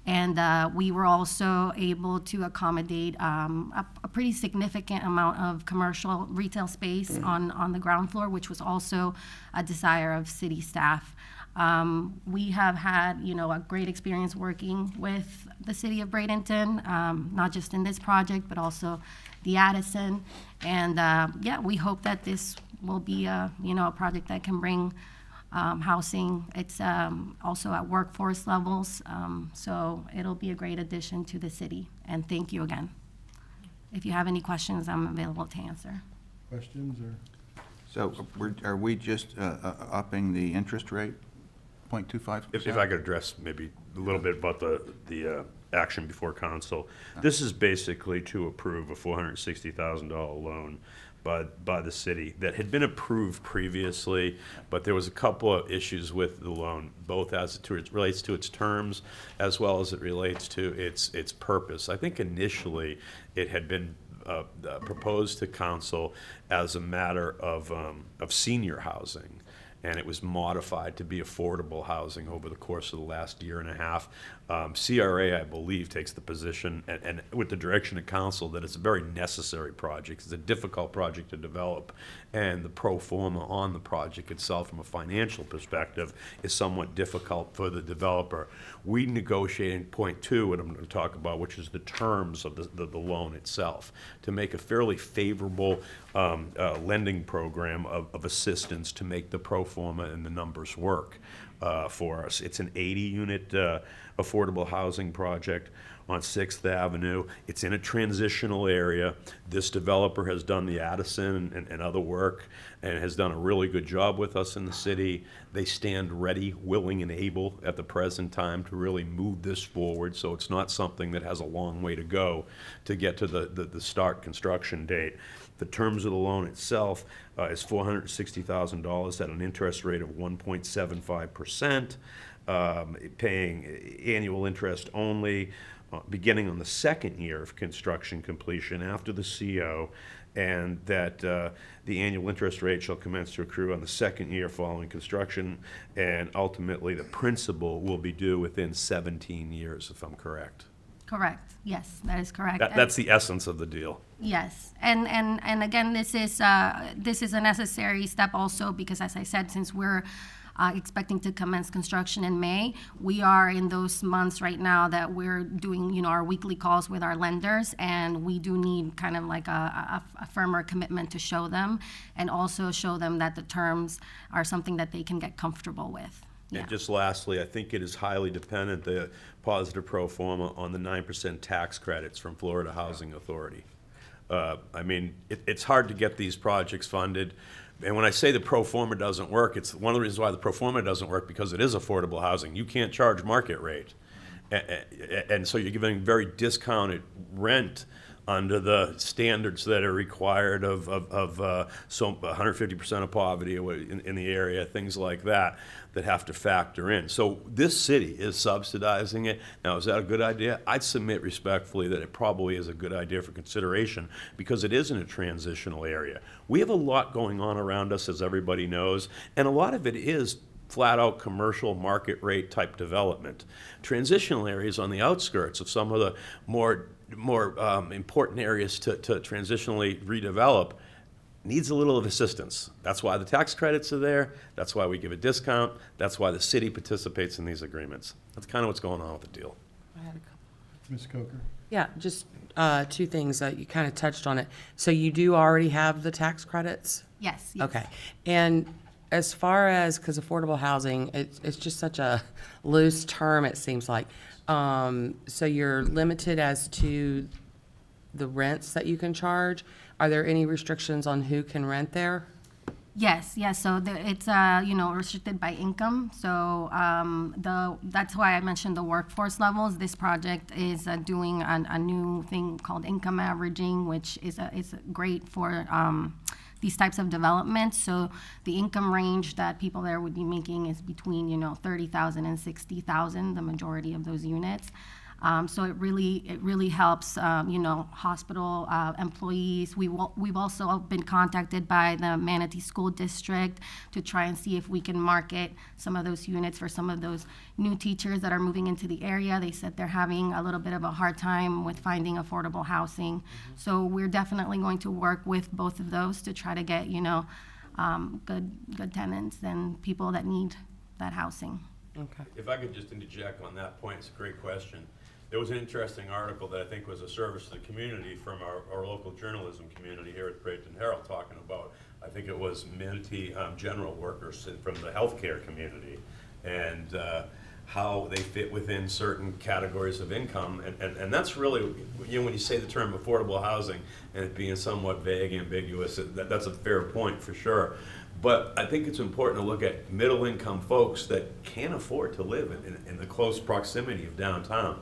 And we were also able to accommodate a pretty significant amount of commercial retail space on the ground floor, which was also a desire of city staff. We have had, a great experience working with the city of Bradenton, not just in this project, but also the Addison. And we hope that this will be a project that can bring housing. It's also at workforce levels, so it'll be a great addition to the city. And thank you again. If you have any questions, I'm available to answer. Questions or? So are we just upping the interest rate, 0.25%? If I could address maybe a little bit about the action before council. This is basically to approve a $460,000 loan by the city that had been approved previously, but there was a couple of issues with the loan, both as it relates to its terms as well as it relates to its purpose. I think initially it had been proposed to council as a matter of senior housing, and it was modified to be affordable housing over the course of the last year and a half. CRA, I believe, takes the position, and with the direction of council, that it's a very necessary project. It's a difficult project to develop, and the pro forma on the project itself from a financial perspective is somewhat difficult for the developer. We negotiated point two, what I'm going to talk about, which is the terms of the loan itself, to make a fairly favorable lending program of assistance to make the pro forma and the numbers work for us. It's an 80-unit affordable housing project on 6th Avenue. It's in a transitional area. This developer has done the Addison and other work and has done a really good job with us in the city. They stand ready, willing, and able at the present time to really move this forward, so it's not something that has a long way to go to get to the start construction date. The terms of the loan itself is $460,000 at an interest rate of 1.75%, paying annual interest only, beginning on the second year of construction completion after the CO, and that the annual interest rate shall commence to accrue on the second year following construction, and ultimately the principal will be due within 17 years, if I'm correct. Correct. Yes, that is correct. That's the essence of the deal. Yes, and again, this is a necessary step also because, as I said, since we're expecting to commence construction in May, we are in those months right now that we're doing, our weekly calls with our lenders, and we do need kind of like a firmer commitment to show them, and also show them that the terms are something that they can get comfortable with. Yeah. And just lastly, I think it is highly dependent, the positive pro forma, on the 9% tax credits from Florida Housing Authority. I mean, it's hard to get these projects funded. And when I say the pro forma doesn't work, it's one of the reasons why the pro forma doesn't work, because it is affordable housing. You can't charge market rate. And so you're giving very discounted rent under the standards that are required of so 150% of poverty in the area, things like that have to factor in. So this city is subsidizing it. Now, is that a good idea? I'd submit respectfully that it probably is a good idea for consideration because it is in a transitional area. We have a lot going on around us, as everybody knows, and a lot of it is flat-out commercial market rate type development. Transitional areas on the outskirts of some of the more important areas to transitionally redevelop needs a little of assistance. That's why the tax credits are there. That's why we give a discount. That's why the city participates in these agreements. That's kind of what's going on with the deal. I had a couple. Ms. Coker? Yeah, just two things. You kind of touched on it. So you do already have the tax credits? Yes. Okay. And as far as, because affordable housing, it's just such a loose term, it seems like. So you're limited as to the rents that you can charge? Are there any restrictions on who can rent there? Yes, yes, so it's, restricted by income, so, that's why I mentioned the workforce levels. This project is doing a new thing called income averaging, which is great for, these types of developments. So the income range that people there would be making is between, 30,000 and 60,000, the majority of those units. So it really helps, hospital employees. We've also been contacted by the Manatee School District to try and see if we can market some of those units for some of those new teachers that are moving into the area. They said they're having a little bit of a hard time with finding affordable housing. So we're definitely going to work with both of those to try to get, good tenants and people that need that housing. Okay. If I could just interject on that point, it's a great question. There was an interesting article that I think was a service to the community from our local journalism community here at the Bradenton Herald, talking about, I think it was Manatee general workers from the healthcare community, and how they fit within certain categories of income. And that's really, when you say the term affordable housing and it being somewhat vague, ambiguous, that's a fair point for sure. But I think it's important to look at middle-income folks that can't afford to live in the close proximity of downtown.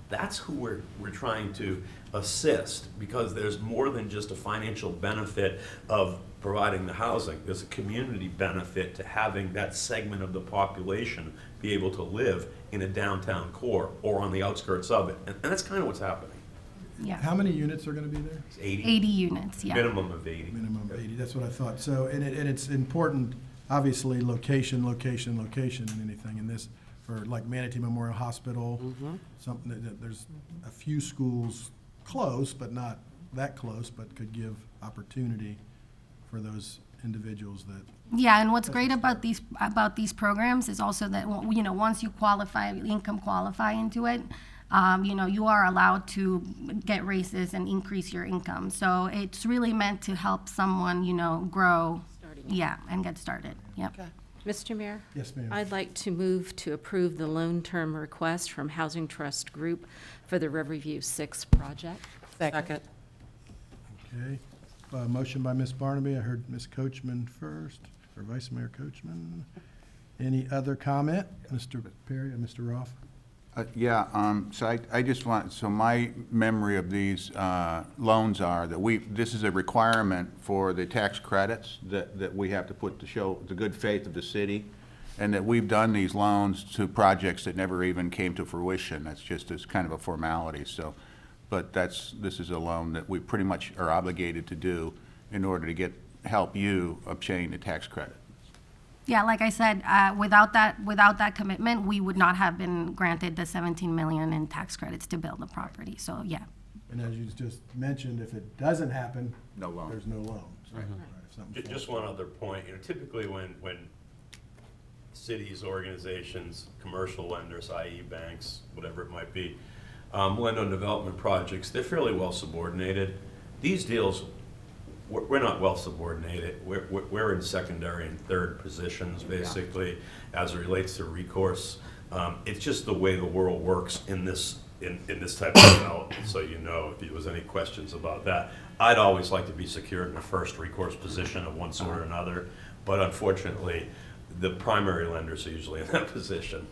That's who we're trying to assist, because there's more than just a financial benefit of providing the housing. There's a community benefit to having that segment of the population be able to live in a downtown core or on the outskirts of it. And that's kind of what's happening. Yeah. How many units are gonna be there? It's 80. 80 units, yeah. Minimum of 80. Minimum of 80, that's what I thought. So, and it's important, obviously, location in anything. In this, for like Manatee Memorial Hospital, something that there's a few schools close, but not that close, but could give opportunity for those individuals that. Yeah, and what's great about these programs is also that, once you income qualify into it, you are allowed to get raises and increase your income. So it's really meant to help someone, grow. Yeah, and get started. Yep. Okay. Mr. Mayor? Yes, ma'am. I'd like to move to approve the loan term request from Housing Trust Group for the Riverview 6 project. Second. Okay, motion by Ms. Barnaby. I heard Ms. Coachman first, or Vice Mayor Coachman. Any other comment? Mr. Perry or Mr. Roth? So I just want, so my memory of these loans are that this is a requirement for the tax credits that we have to put to show the good faith of the city, and that we've done these loans to projects that never even came to fruition. That's just as kind of a formality, so, but this is a loan that we pretty much are obligated to do in order to help you obtain the tax credit. Yeah, like I said, without that commitment, we would not have been granted the 17 million in tax credits to build the property. So, yeah. And as you just mentioned, if it doesn't happen, No loan. there's no loan. So, Right. if something falls Just one other point, typically when cities, organizations, commercial lenders, i.e. banks, whatever it might be, lend on development projects, they're fairly well subordinated. These deals, we're not well subordinated. We're in secondary and third positions, basically, as it relates to recourse. It's just the way the world works in this type of development, so if there was any questions about that. I'd always like to be secured in a first recourse position of one sort or another, but unfortunately, the primary lenders are usually in that position.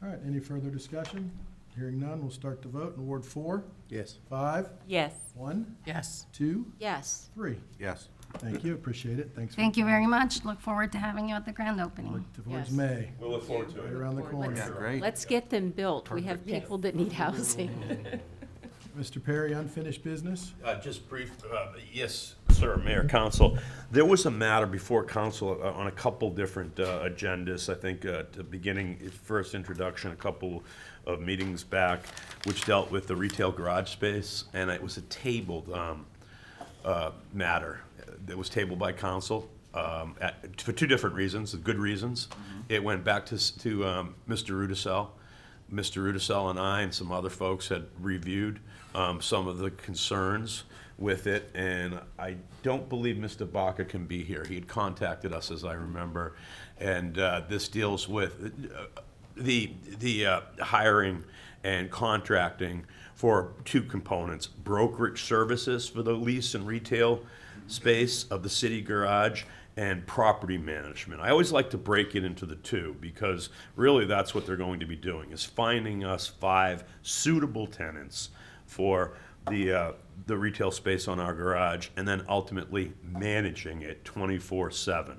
All right, any further discussion? Hearing none, we'll start the vote in Ward 4. Yes. 5, Yes. 1, Yes. 2, Yes. 3. Yes. Thank you, appreciate it. Thanks. Thank you very much. Look forward to having you at the grand opening. Look towards Yes. May, We'll look forward to right it. around the corner. Yeah, great. Let's get them built. We have people that need housing. Mr. Perry, unfinished business? Just brief, yes, sir, Mayor, Council. There was a matter before Council on a couple different agendas, I think, at the beginning, first introduction, a couple of meetings back, which dealt with the retail garage space, and it was a tabled matter. It was tabled by Council for two different reasons, good reasons. It went back to Mr. Rudisell. Mr. Udicell and I and some other folks had reviewed some of the concerns with it, and I don't believe Mr. Baca can be here. He had contacted us, as I remember, and this deals with the hiring and contracting for two components: brokerage services for the lease and retail space of the city garage, and property management. I always like to break it into the two, because really that's what they're going to be doing, is finding us 5 suitable tenants for the retail space on our garage, and then ultimately managing it 24/7.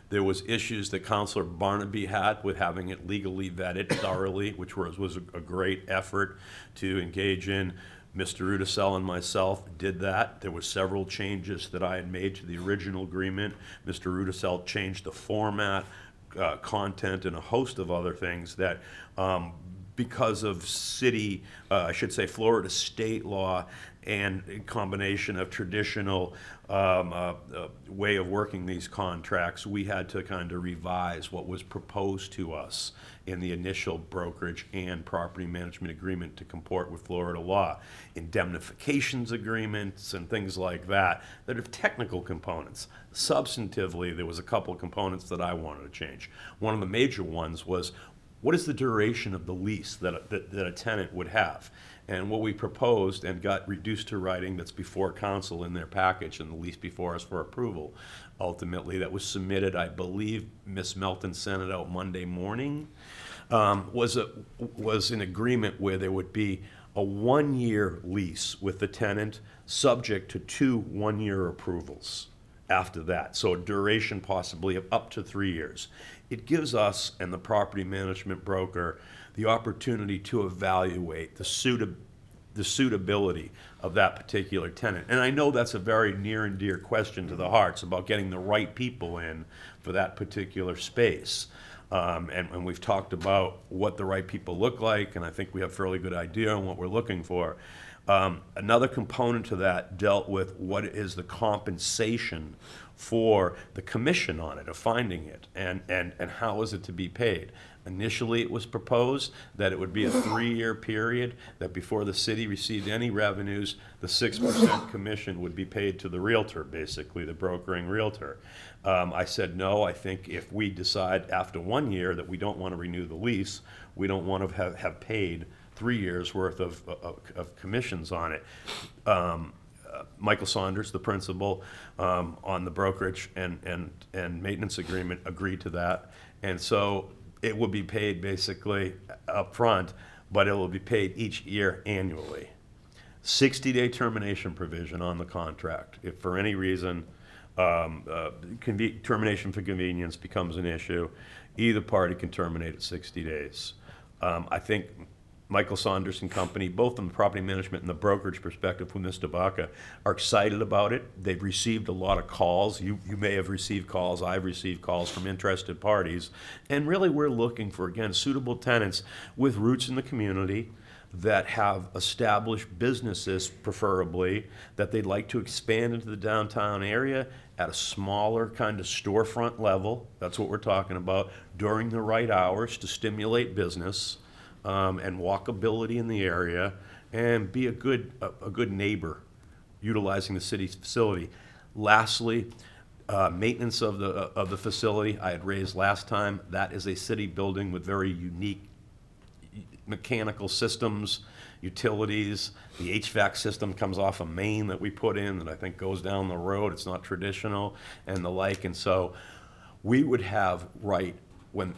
There was issues that Councilor Barnaby had with having it legally vetted thoroughly, which was a great effort to engage in. Mr. Udicell and myself did that. There were several changes that I had made to the original agreement. Mr. Udicell changed the format, content, and a host of other things that, because of city, I should say Florida state law, and a combination of traditional way of working these contracts, we had to kind of revise what was proposed to us in the initial brokerage and property management agreement to comport with Florida law. Indemnifications agreements and things like that that are technical components. Substantively, there was a couple of components that I wanted to change. One of the major ones was, what is the duration of the lease that a tenant would have? And what we proposed and got reduced to writing, that's before council in their package and the lease before us for approval, ultimately, that was submitted, I believe Ms. Melton sent it out Monday morning, was an agreement where there would be a 1-year lease with the tenant, subject to 2 1-year approvals after that. So a duration possibly of up to 3 years. It gives us and the property management broker the opportunity to evaluate the suitability of that particular tenant. And I know that's a very near and dear question to the hearts about getting the right people in for that particular space. And we've talked about what the right people look like, and I think we have a fairly good idea on what we're looking for. Another component to that dealt with what is the compensation for the commission on it, of finding it, and how is it to be paid. Initially, it was proposed that it would be a 3-year period, that before the city received any revenues, the 6% commission would be paid to the realtor, basically, the brokering realtor. I said, no, I think if we decide after 1 year that we don't want to renew the lease, we don't want to have paid 3 years worth of commissions on it. Michael Saunders, the principal, on the brokerage and maintenance agreement, agreed to that. And so it will be paid basically up front, but it will be paid each year annually. 60-day termination provision on the contract. If for any reason termination for convenience becomes an issue, either party can terminate at 60 days. I think Michael Saunders and company, both from the property management and the brokerage perspective from Mr. Baca, are excited about it. They've received a lot of calls. You may have received calls. I've received calls from interested parties. And really, we're looking for, again, suitable tenants with roots in the community that have established businesses, preferably, that they'd like to expand into the downtown area at a smaller kind of storefront level. That's what we're talking about, during the right hours to stimulate business. And walkability in the area, and be a good neighbor utilizing the city's facility. Lastly, maintenance of the facility I had raised last time. That is a city building with very unique mechanical systems, utilities. The HVAC system comes off a main that we put in that I think goes down the road. It's not traditional and the like. And so we would have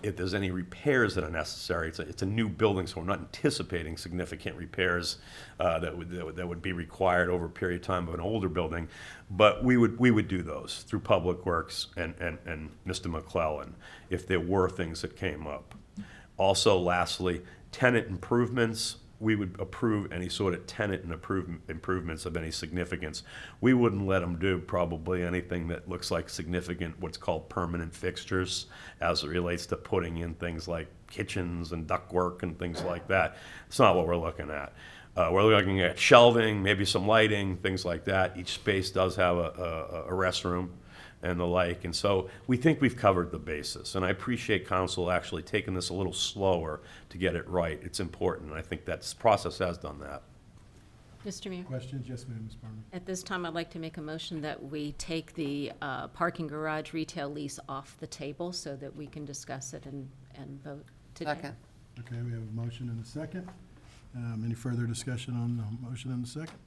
if there's any repairs that are necessary. It's a new building, so we're not anticipating significant repairs that would be required over a period of time of an older building. But we would do those through Public Works and Mr. McClellan if there were things that came up. Also, lastly, tenant improvements. We would approve any sort of tenant improvements of any significance. We wouldn't let them do probably anything that looks like significant, what's called permanent fixtures, as it relates to putting in things like kitchens and ductwork and things like that. It's not what we're looking at. We're looking at shelving, maybe some lighting, things like that. Each space does have a restroom, and the like. And so we think we've covered the basis. And I appreciate council actually taking this a little slower to get it right. It's important, and I think that process has done that. Mr. Mayor? Questions? Yes, ma'am, Ms. Barner. At this time, I'd like to make a motion that we take the parking garage retail lease off the table so that we can discuss it and vote today. Second. Okay, we have a motion and a second. Any further discussion on the motion and the second?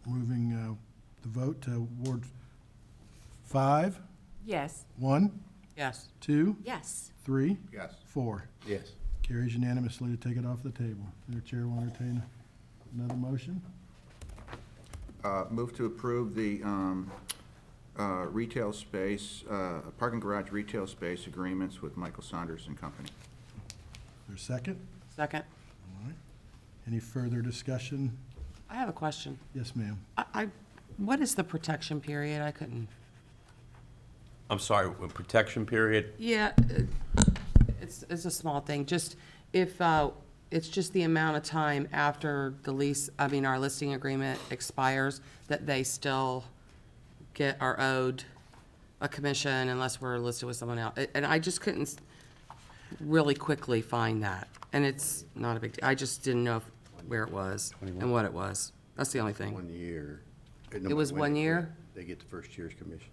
Moving the vote to Ward 5, Yes. 1, Yes. 2, Yes. 3, Yes. 4. Yes. Carries unanimously to take it off the table. Your chair will entertain another motion. Move to approve the retail space, parking garage retail space agreements with Michael Saunders and Company. Is there a second? Second. All right. Any further discussion? I have a question. Yes, ma'am. What is the protection period? I couldn't. I'm sorry, protection period? Yeah, it's a small thing. Just if, it's just the amount of time after the lease, our listing agreement expires, that they still are owed a commission unless we're listed with someone else. And I just couldn't really quickly find that. And it's not a big deal. I just didn't know where it was and what it was. That's the only thing. 1 year. It was 1 year? They get the first year's commission.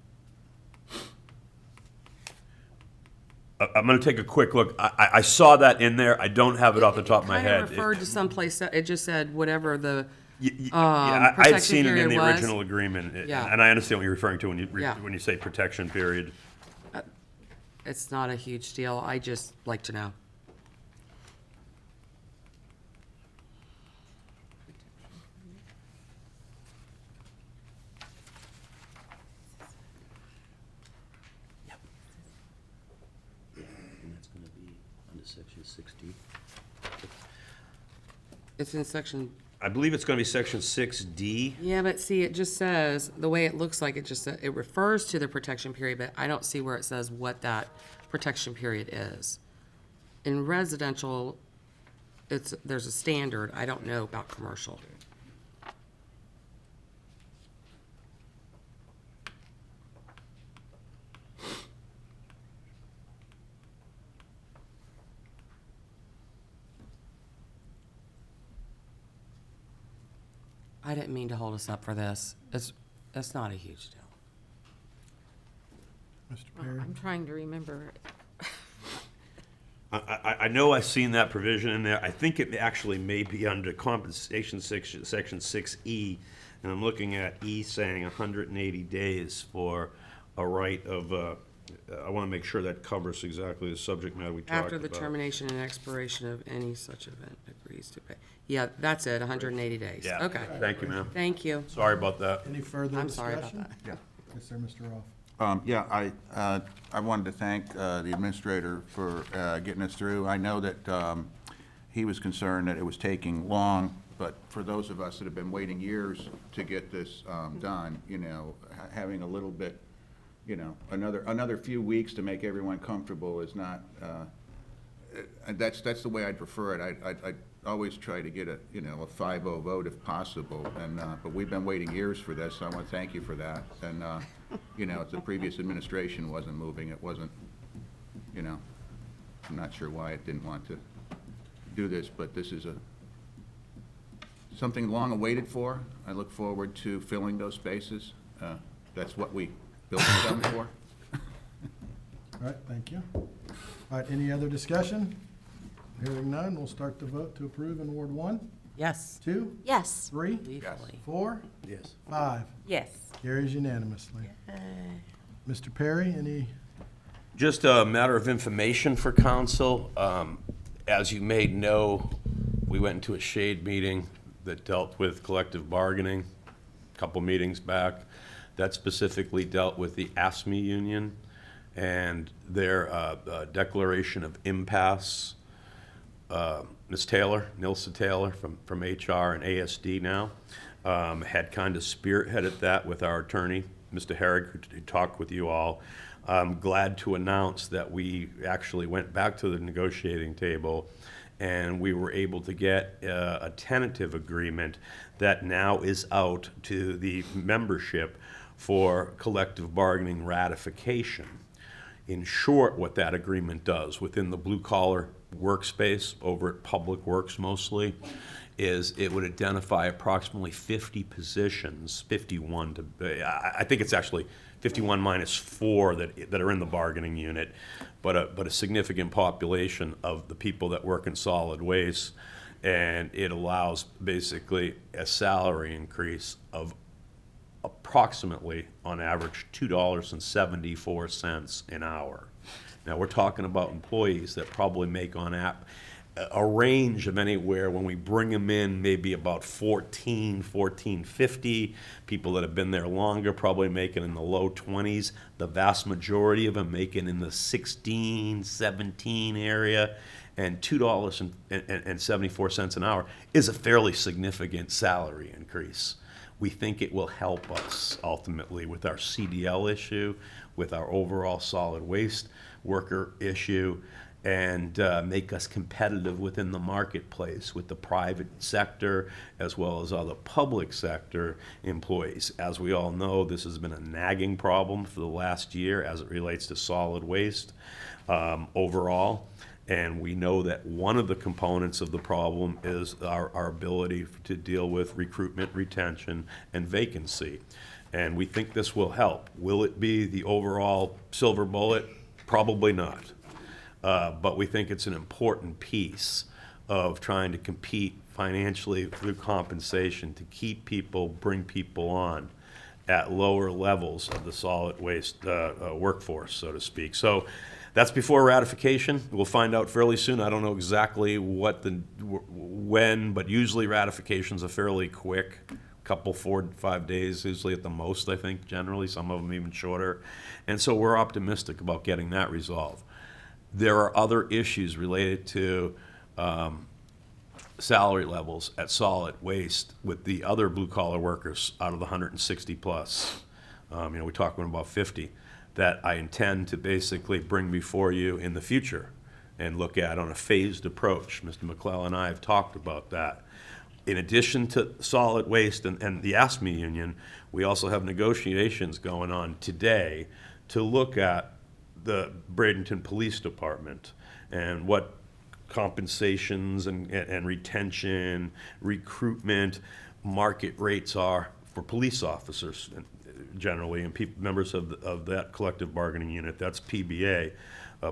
I'm going to take a quick look. I saw that in there. I don't have it off the top of my head. Kind of referred to someplace, it just said whatever the, Yeah, I had protection seen it in period the was. original agreement, Yeah. and I understand what you're referring to when Yeah. when you say protection period. it's not a huge deal. I just like to know. And that's gonna be under section 60. It's in section, I believe it's going to be section 6D. yeah, but see, it just says, the way it looks like, it refers to the protection period, but I don't see where it says what that protection period is. In residential, there's a standard. I don't know about commercial. I didn't mean to hold us up for this. It's not a huge deal. Mr. Perry? I'm trying to remember. I know I've seen that provision in there. I think it actually may be under compensation section 6E, and I'm looking at E saying 180 days for a right of, I want to make sure that covers exactly the subject matter we talked about. After the termination and expiration of any such event agrees to pay. Yeah, that's it, 180 days. Yeah. Okay. Thank you, ma'am. Thank you. Sorry about that. Any further I'm discussion? sorry about that. Yeah. Yes, sir, Mr. Roth. Yeah, I wanted to thank the administrator for getting us through. I know that he was concerned that it was taking long, but for those of us that have been waiting years to get this done, having a little bit, another few weeks to make everyone comfortable is not, that's the way I'd prefer it. I'd always try to get a 5-0 vote if possible, but we've been waiting years for this, so I want to thank you for that. And, if the previous administration wasn't moving, it wasn't, I'm not sure why it didn't want to do this, but this is something long awaited for. I look forward to filling those spaces. That's what we built them for. All right, thank you. All right, any other discussion? Hearing none, we'll start the vote to approve in Ward 1, Yes. 2, Yes. 3, Gleefully. 4, Yes. 5. Yes. Carries unanimously. Mr. Perry, any? Just a matter of information for council. As you may know, we went into a shade meeting that dealt with collective bargaining a couple meetings back. That specifically dealt with the AFSCME union and their declaration of impasse. Ms. Taylor, Nilsa Taylor from HR and ASD now, had kind of spearheaded that with our attorney, Mr. Herrig, who talked with you all. I'm glad to announce that we actually went back to the negotiating table and we were able to get a tentative agreement that now is out to the membership for collective bargaining ratification. In short, what that agreement does within the blue-collar workspace over at Public Works mostly is it would identify approximately 50 positions, 51 to, I think it's actually 51 minus 4 that are in the bargaining unit, but a significant population of the people that work in solid waste, and it allows basically a salary increase of approximately, on average, $2.74 an hour. Now, we're talking about employees that probably make on a range of anywhere, when we bring them in, maybe about $14.50. People that have been there longer probably making in the low 20s. The vast majority of them making in the $16, $17 area. And $2.74 an hour is a fairly significant salary increase. We think it will help us ultimately with our CDL issue, with our overall solid waste worker issue, and make us competitive within the marketplace with the private sector as well as other public sector employees. As we all know, this has been a nagging problem for the last year as it relates to solid waste overall. And we know that one of the components of the problem is our ability to deal with recruitment, retention, and vacancy. And we think this will help. Will it be the overall silver bullet? Probably not. But we think it's an important piece of trying to compete financially through compensation to keep people, bring people on at lower levels of the solid waste workforce, so to speak. So that's before ratification. We'll find out fairly soon. I don't know exactly when, but usually ratifications are fairly quick. Couple, 4 to 5 days, usually at the most, I think, generally, some of them even shorter. And so we're optimistic about getting that resolved. There are other issues related to salary levels at solid waste with the other blue-collar workers out of the 160 plus. We're talking about 50 that I intend to basically bring before you in the future and look at on a phased approach. Mr. McClellan and I have talked about that. In addition to solid waste and the ASME union, we also have negotiations going on today to look at the Bradenton Police Department and what compensations and retention, recruitment, market rates are for police officers generally, and members of that collective bargaining unit. That's PBA,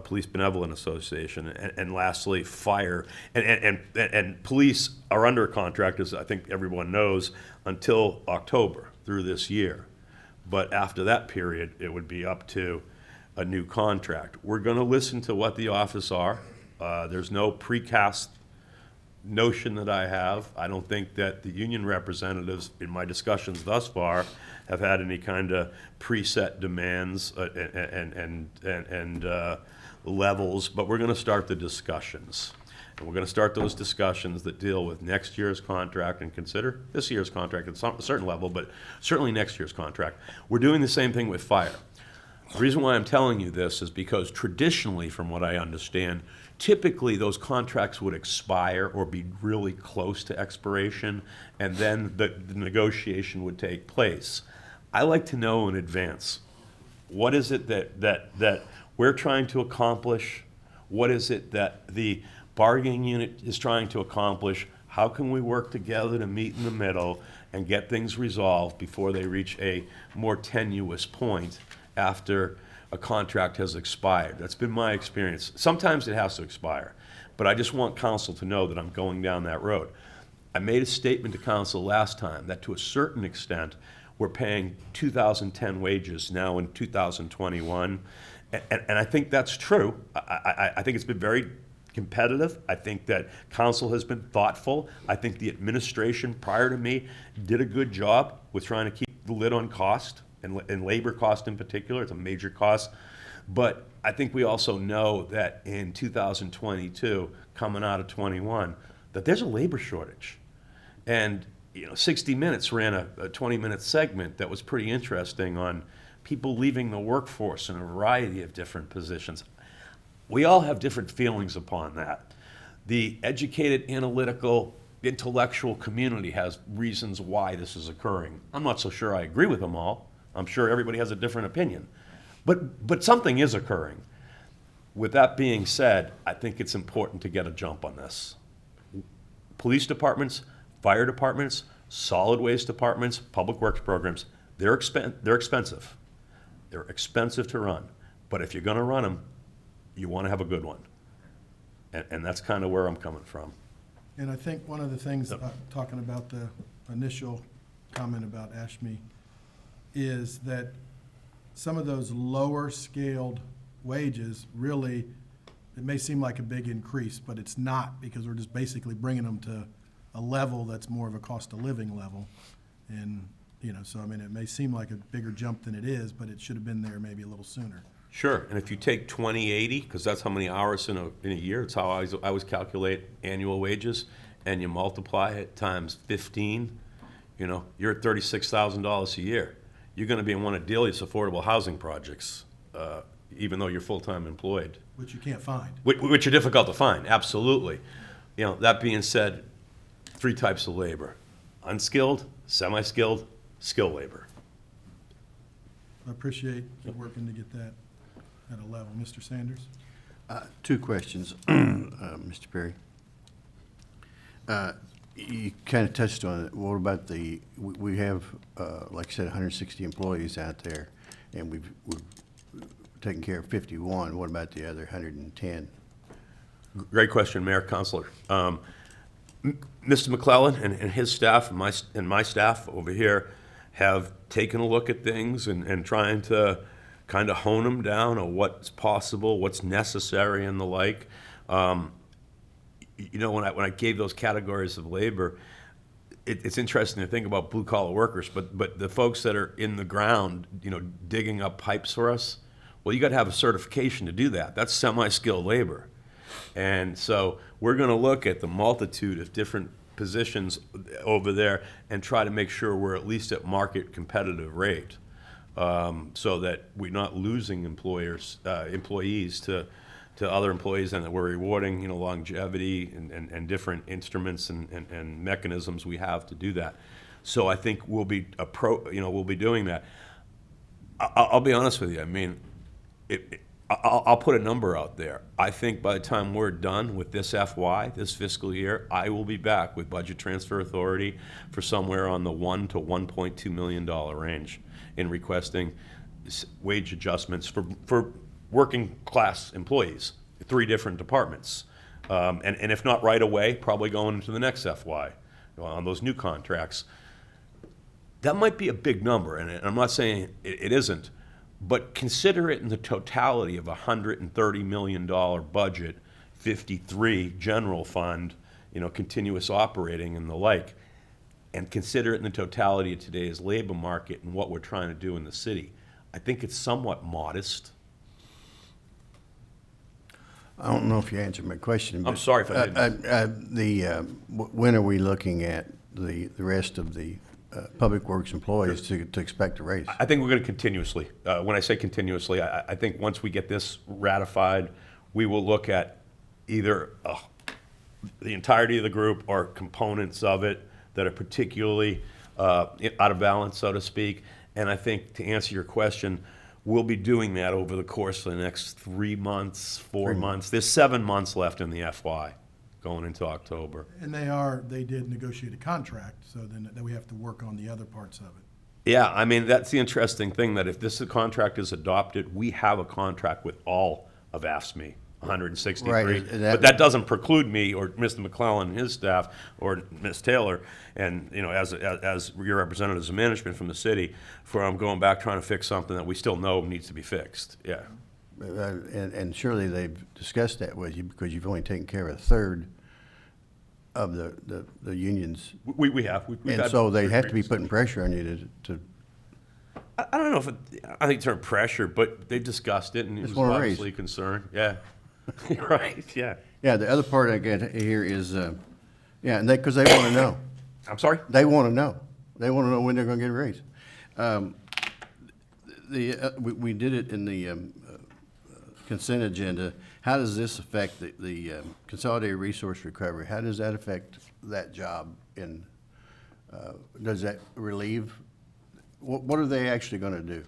Police Benevolent Association, and lastly, fire. And police are under a contract, as I think everyone knows, until October through this year. But after that period, it would be up to a new contract. We're going to listen to what the offers are. There's no precast notion that I have. I don't think that the union representatives in my discussions thus far have had any kind of preset demands and levels, but we're going to start the discussions. And we're going to start those discussions that deal with next year's contract and consider this year's contract at a certain level, but certainly next year's contract. We're doing the same thing with fire. The reason why I'm telling you this is because traditionally, from what I understand, typically those contracts would expire or be really close to expiration, and then the negotiation would take place. I like to know in advance, what is it that we're trying to accomplish? What is it that the bargaining unit is trying to accomplish? How can we work together to meet in the middle and get things resolved before they reach a more tenuous point after a contract has expired? That's been my experience. Sometimes it has to expire, but I just want council to know that I'm going down that road. I made a statement to council last time that to a certain extent, we're paying 2010 wages now in 2021, and I think that's true. I think it's been very competitive. I think that council has been thoughtful. I think the administration prior to me did a good job with trying to keep the lid on cost, and labor cost in particular. It's a major cost. But I think we also know that in 2022, coming out of 21, that there's a labor shortage. And 60 Minutes ran a 20-minute segment that was pretty interesting on people leaving the workforce in a variety of different positions. We all have different feelings upon that. The educated, analytical, intellectual community has reasons why this is occurring. I'm not so sure I agree with them all. I'm sure everybody has a different opinion. But something is occurring. With that being said, I think it's important to get a jump on this. Police departments, fire departments, solid waste departments, public works programs, they're expensive. They're expensive to run. But if you're gonna run them, you wanna have a good one. And that's kind of where I'm coming from. And I think one of the things, talking about the initial comment about ASHME, is that some of those lower scaled wages really, it may seem like a big increase, but it's not, because we're just basically bringing them to a level that's more of a cost of living level. And, you know, so I mean, it may seem like a bigger jump than it is, but it should have been there maybe a little sooner. Sure, and if you take 2080, because that's how many hours in a year, it's how I always calculate annual wages, and you multiply it times 15, you know, you're at $36,000 a year. You're gonna be in one of Delia's affordable housing projects, even though you're full-time employed. Which you can't find. Which are difficult to find, absolutely. You know, that being said, 3 types of labor: unskilled, semi-skilled, skilled labor. I appreciate you working to get that at a level. Mr. Sanders? 2 questions, Mr. Perry. You kind of touched on it. What about we have, like I said, 160 employees out there, and we've taken care of 51. What about the other 110? Great question, Mayor, Councilor. Mr. McClellan and his staff and my staff over here have taken a look at things and trying to kind of hone them down on what's possible, what's necessary, and the like. You know, when I gave those categories of labor, it's interesting to think about blue-collar workers, but the folks that are in the ground, you know, digging up pipes for us, well, you got to have a certification to do that. That's semi-skilled labor. And so we're going to look at the multitude of different positions over there and try to make sure we're at least at market competitive rate, so that we're not losing employees to other employees, and that we're rewarding, you know, longevity and different instruments and mechanisms we have to do that. So I think we'll be doing that. I'll be honest with you. I mean, I'll put a number out there. I think by the time we're done with this FY, this fiscal year, I will be back with budget transfer authority for somewhere on the $1 to $1.2 million range in requesting wage adjustments for working class employees, 3 different departments. And if not right away, probably going into the next FY on those new contracts. That might be a big number, and I'm not saying it isn't, but consider it in the totality of a $130 million budget, 53 general fund, you know, continuous operating and the like, and consider it in the totality of today's labor market and what we're trying to do in the city. I think it's somewhat modest. I don't know if you answered my question. I'm sorry if I didn't. When are we looking at the rest of the Public Works employees to expect a raise? I think we're going to continuously. When I say continuously, I think once we get this ratified, we will look at either the entirety of the group or components of it that are particularly out of balance, so to speak. And I think, to answer your question, we'll be doing that over the course of the next 3 months, 4 months. There's 7 months left in the FY going into October. And they did negotiate a contract, so then we have to work on the other parts of it. Yeah, I mean, that's the interesting thing, that if this contract is adopted, we have a contract with all of AFSCME, 163. Right, But that doesn't preclude me or Mr. McClellan and his staff or Ms. Taylor, and, you know, as your representatives of management from the city, from going back trying to fix something that we still know needs to be fixed. Yeah. And surely they've discussed that with you, because you've only taken care of a third of the unions. We have. We've And had so they have to be previously. putting pressure on you to I don't know if I think it's term pressure, but they discussed it, and he It's was more raise. obviously concerned. Yeah. Right, yeah. Yeah, the other part I get here is, yeah, and because they want to know. I'm sorry? They want to know. They want to know when they're going to get a raise. We did it in the consent agenda. How does this affect the consolidated resource recovery? How does that affect that job? Does that relieve what are they actually gonna do?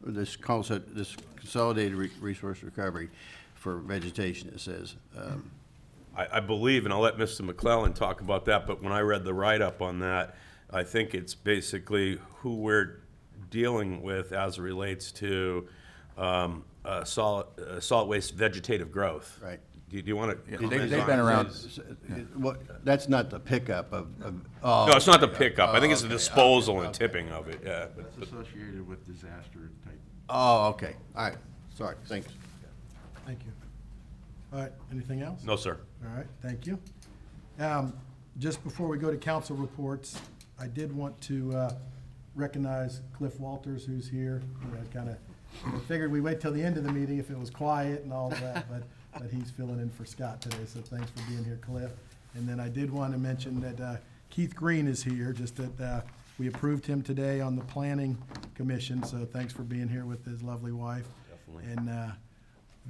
This concept, this consolidated resource recovery for vegetation, it says. I believe, and I'll let Mr. McClellan talk about that, but when I read the write-up on that, I think it's basically who we're dealing with as it relates to solid waste vegetative growth. Right. Do you want to? They've been around. That's not the pickup of. No, it's not the pickup. I think it's the disposal and tipping of it, yeah. It's associated with disaster type. Oh, okay. All right. Sorry. Thanks. Thank you. All right, anything else? No, sir. All right, thank you. Just before we go to council reports, I did want to recognize Cliff Walters, who's here. I kind of figured we'd wait till the end of the meeting if it was quiet and all of that, but he's filling in for Scott today, so thanks for being here, Cliff. And then I did want to mention that Keith Green is here, just that we approved him today on the Planning Commission, so thanks for being here with his lovely wife. Definitely. And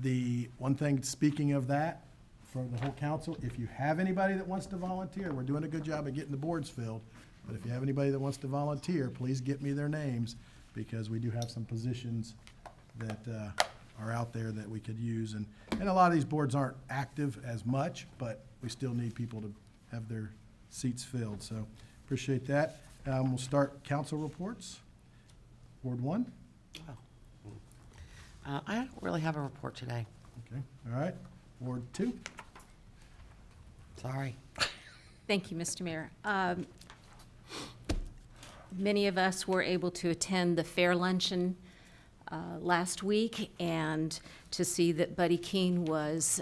the one thing, speaking of that, for the whole council, if you have anybody that wants to volunteer, we're doing a good job of getting the boards filled, but if you have anybody that wants to volunteer, please get me their names, because we do have some positions that are out there that we could use. And a lot of these boards aren't active as much, but we still need people to have their seats filled, so appreciate that. We'll start council reports. Ward 1? I don't really have a report today. Okay, all right. Ward 2? Sorry. Thank you, Mr. Mayor. Many of us were able to attend the fair luncheon last week, and to see that Buddy Keene was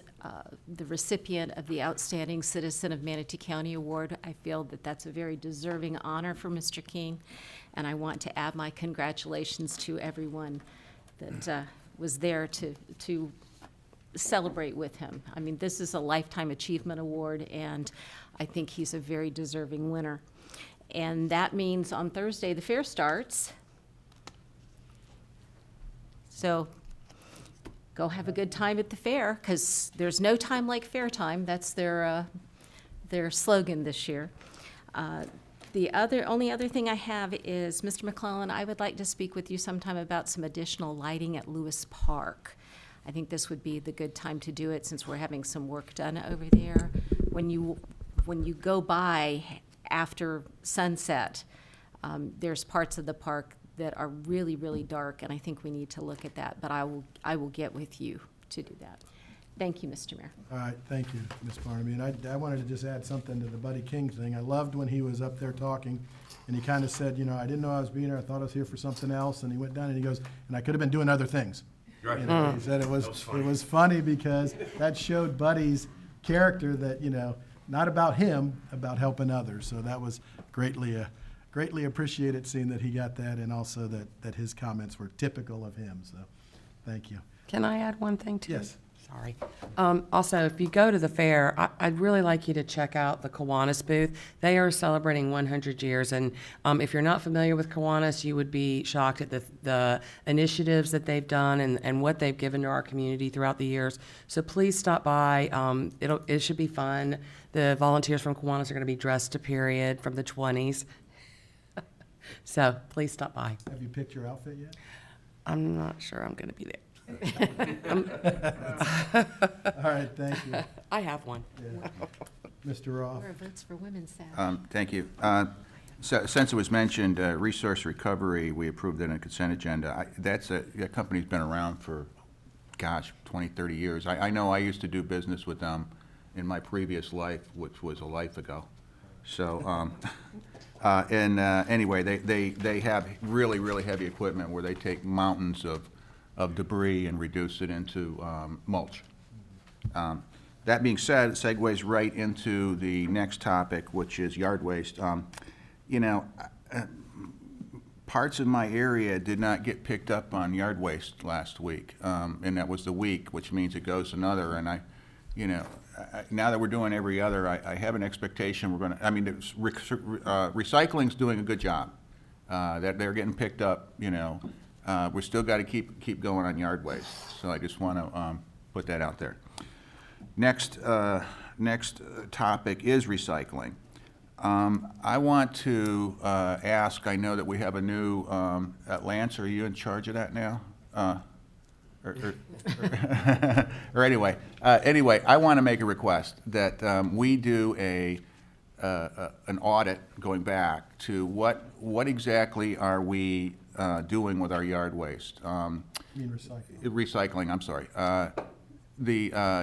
the recipient of the Outstanding Citizen of Manatee County Award. I feel that that's a very deserving honor for Mr. Keene, and I want to add my congratulations to everyone that was there to celebrate with him. I mean, this is a Lifetime Achievement Award, and I think he's a very deserving winner. And that means on Thursday, the fair starts. So go have a good time at the fair, because there's no time like fair time. That's their slogan this year. The only other thing I have is, Mr. McClellan, I would like to speak with you sometime about some additional lighting at Lewis Park. I think this would be the good time to do it, since we're having some work done over there. When you go by after sunset, there's parts of the park that are really, really dark, and I think we need to look at that, but I will get with you to do that. Thank you, Mr. Mayor. All right, thank you, Ms. Barnaby. And I wanted to just add something to the Buddy King thing. I loved when he was up there talking, and he kind of said, you know, I didn't know I was being here, I thought I was here for something else, and he went down and he goes, and I could have been doing other things. Right. You know, he said it was funny because that showed Buddy's character that, you know, not about him, about helping others. So that was greatly appreciated, seeing that he got that, and also that his comments were typical of him, so thank you. Can I add one thing too? Yes. Sorry. Also, if you go to the fair, I'd really like you to check out the Kiwanis booth. They are celebrating 100 years, and if you're not familiar with Kiwanis, you would be shocked at the initiatives that they've done and what they've given to our community throughout the years. So please stop by. It should be fun. The volunteers from Kiwanis are going to be dressed to period from the 20s. So please stop by. Have you picked your outfit yet? I'm not sure I'm going to be there. All right, thank you. I have one. Yeah. Mr. Roth? Where votes for women Saturday? Thank you. Since it was mentioned, resource recovery, we approved it in a consent agenda. That company's been around for, gosh, 20, 30 years. I know I used to do business with them in my previous life, which was a life ago. So, anyway, they have really, really heavy equipment where they take mountains of debris and reduce it into mulch. That being said, it segues right into the next topic, which is yard waste. You know, parts of my area did not get picked up on yard waste last week, and that was the week, which means it goes another. And now that we're doing every other, I have an expectation we're going to. I mean, recycling's doing a good job. That they're getting picked up. You know, we still got to keep going on yard waste. So I just want to put that out there. Next topic is recycling. I want to ask, I know that we have a new, Lance, are you in charge of that now? Or anyway, I want to make a request that we do an audit going back to what exactly are we doing with our yard waste? You mean recycling? Recycling, I'm sorry.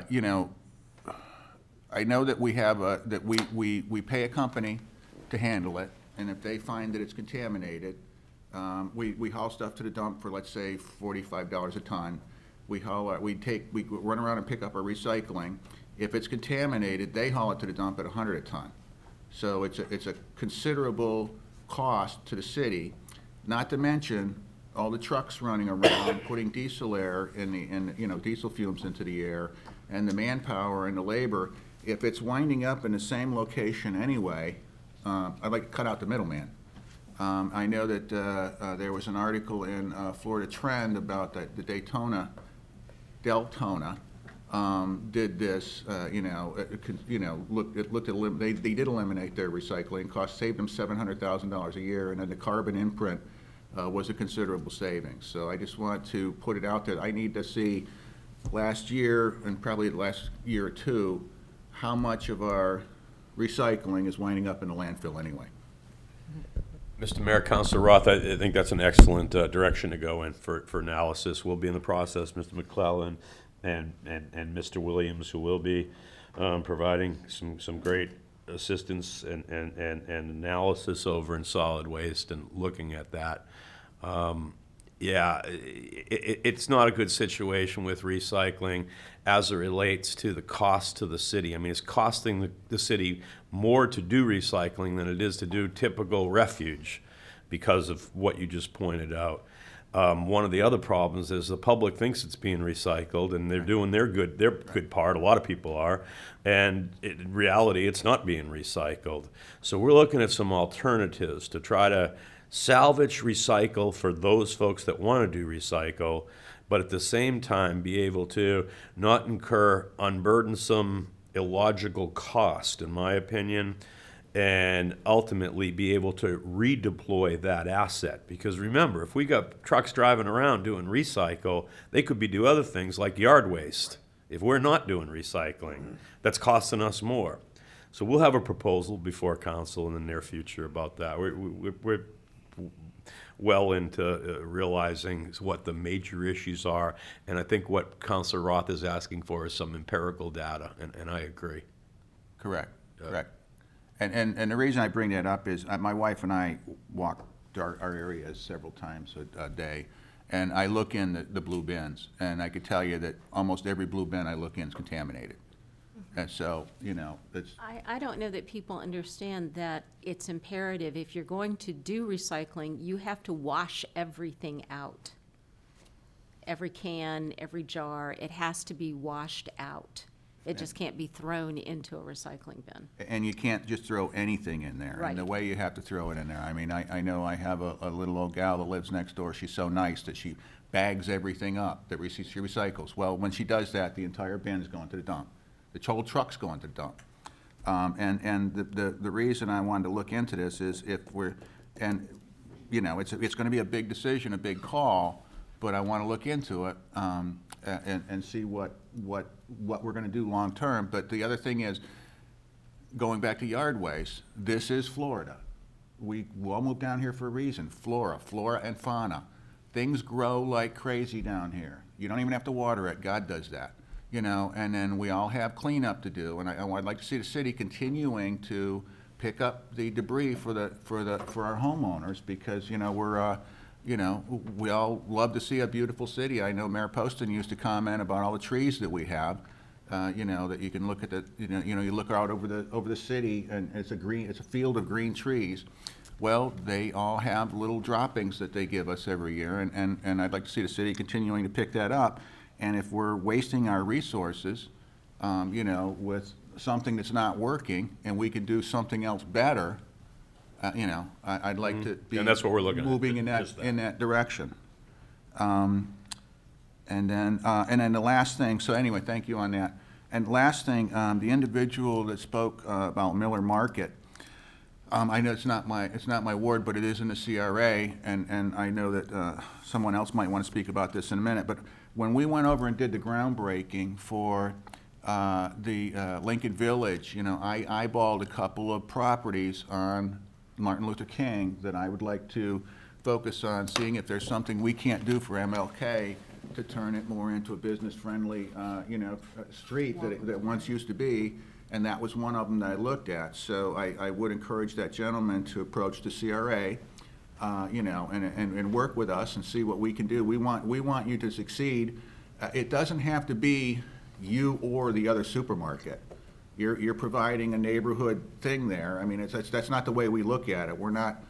You know, I know that we have that we pay a company to handle it, and if they find that it's contaminated, we haul stuff to the dump for, let's say, $45 a ton. We run around and pick up our recycling. If it's contaminated, they haul it to the dump at $100 a ton. So it's a considerable cost to the city, not to mention all the trucks running around, putting diesel air diesel fumes into the air, and the manpower and the labor. If it's winding up in the same location anyway, I'd like to cut out the middleman. I know that there was an article in Florida Trend about the Deltona did this. They did eliminate their recycling cost, saved them $700,000 a year, and then the carbon imprint was a considerable savings. So I just want to put it out there. I need to see last year and probably the last year or two how much of our recycling is winding up in the landfill anyway. Mr. Mayor, Councilor Roth, I think that's an excellent direction to go in for analysis. We'll be in the process, Mr. McClellan and Mr. Williams, who will be providing some great assistance and analysis over in solid waste and looking at that. It's not a good situation with recycling as it relates to the cost to the city. I mean, it's costing the city more to do recycling than it is to do typical refuge because of what you just pointed out. One of the other problems is the public thinks it's being recycled and they're doing their good part. A lot of people are. And in reality, it's not being recycled. So we're looking at some alternatives to try to salvage recycle for those folks that want to do recycle, but at the same time be able to not incur unburdensome, illogical cost, in my opinion, and ultimately be able to redeploy that asset. Because remember, if we got trucks driving around doing recycle, they could be doing other things like yard waste. If we're not doing recycling, that's costing us more. So we'll have a proposal before council in the near future about that. We're well into realizing what the major issues are, and I think what Councilor Roth is asking for is some empirical data, and I agree. Correct. And the reason I bring that up is my wife and I walk our areas several times a day, and I look in the blue bins, and I could tell you that almost every blue bin I look in is contaminated. And so, it's... I don't know that people understand that it's imperative. If you're going to do recycling, you have to wash everything out. Every can, every jar, it has to be washed out. It just can't be thrown into a recycling bin. And you can't just throw anything in there. Right. And the way you have to throw it in there, I mean, I know I have a little old gal that lives next door. She's so nice that she bags everything up that she recycles. Well, when she does that, the entire bin is going to the dump. The whole truck's going to the dump. And the reason I wanted to look into this is it's going to be a big decision, a big call, but I want to look into it and see what we're going to do long term. But the other thing is, going back to yard waste, this is Florida. We all moved down here for a reason. Flora and fauna. Things grow like crazy down here. You don't even have to water it. God does that. And then we all have cleanup to do, and I'd like to see the city continuing to pick up the debris for our homeowners, because we all love to see a beautiful city. I know Mayor Poston used to comment about all the trees that we have, that you can look at you look out over the city and it's a field of green trees. Well, they all have little droppings that they give us every year, and I'd like to see the city continuing to pick that up. And if we're wasting our resources, with something that's not working, and we can do something else better, I'd like to be And that's what we're looking at, moving in that direction. And then the last thing. So anyway, thank you on that. And last thing, the individual that spoke about Miller Market, I know it's not my ward, but it is in the CRA, and I know that someone else might want to speak about this in a minute. But when we went over and did the groundbreaking for the Lincoln Village, you know, I eyeballed a couple of properties on Martin Luther King that I would like to focus on, seeing if there's something we can't do for MLK to turn it more into a business-friendly, you know, street that it once used to be. And that was one of them that I looked at. So I would encourage that gentleman to approach the CRA, you know, and work with us and see what we can do. We want you to succeed. It doesn't have to be you or the other supermarket. You're providing a neighborhood thing there. I mean, that's not the way we look at it. We're not,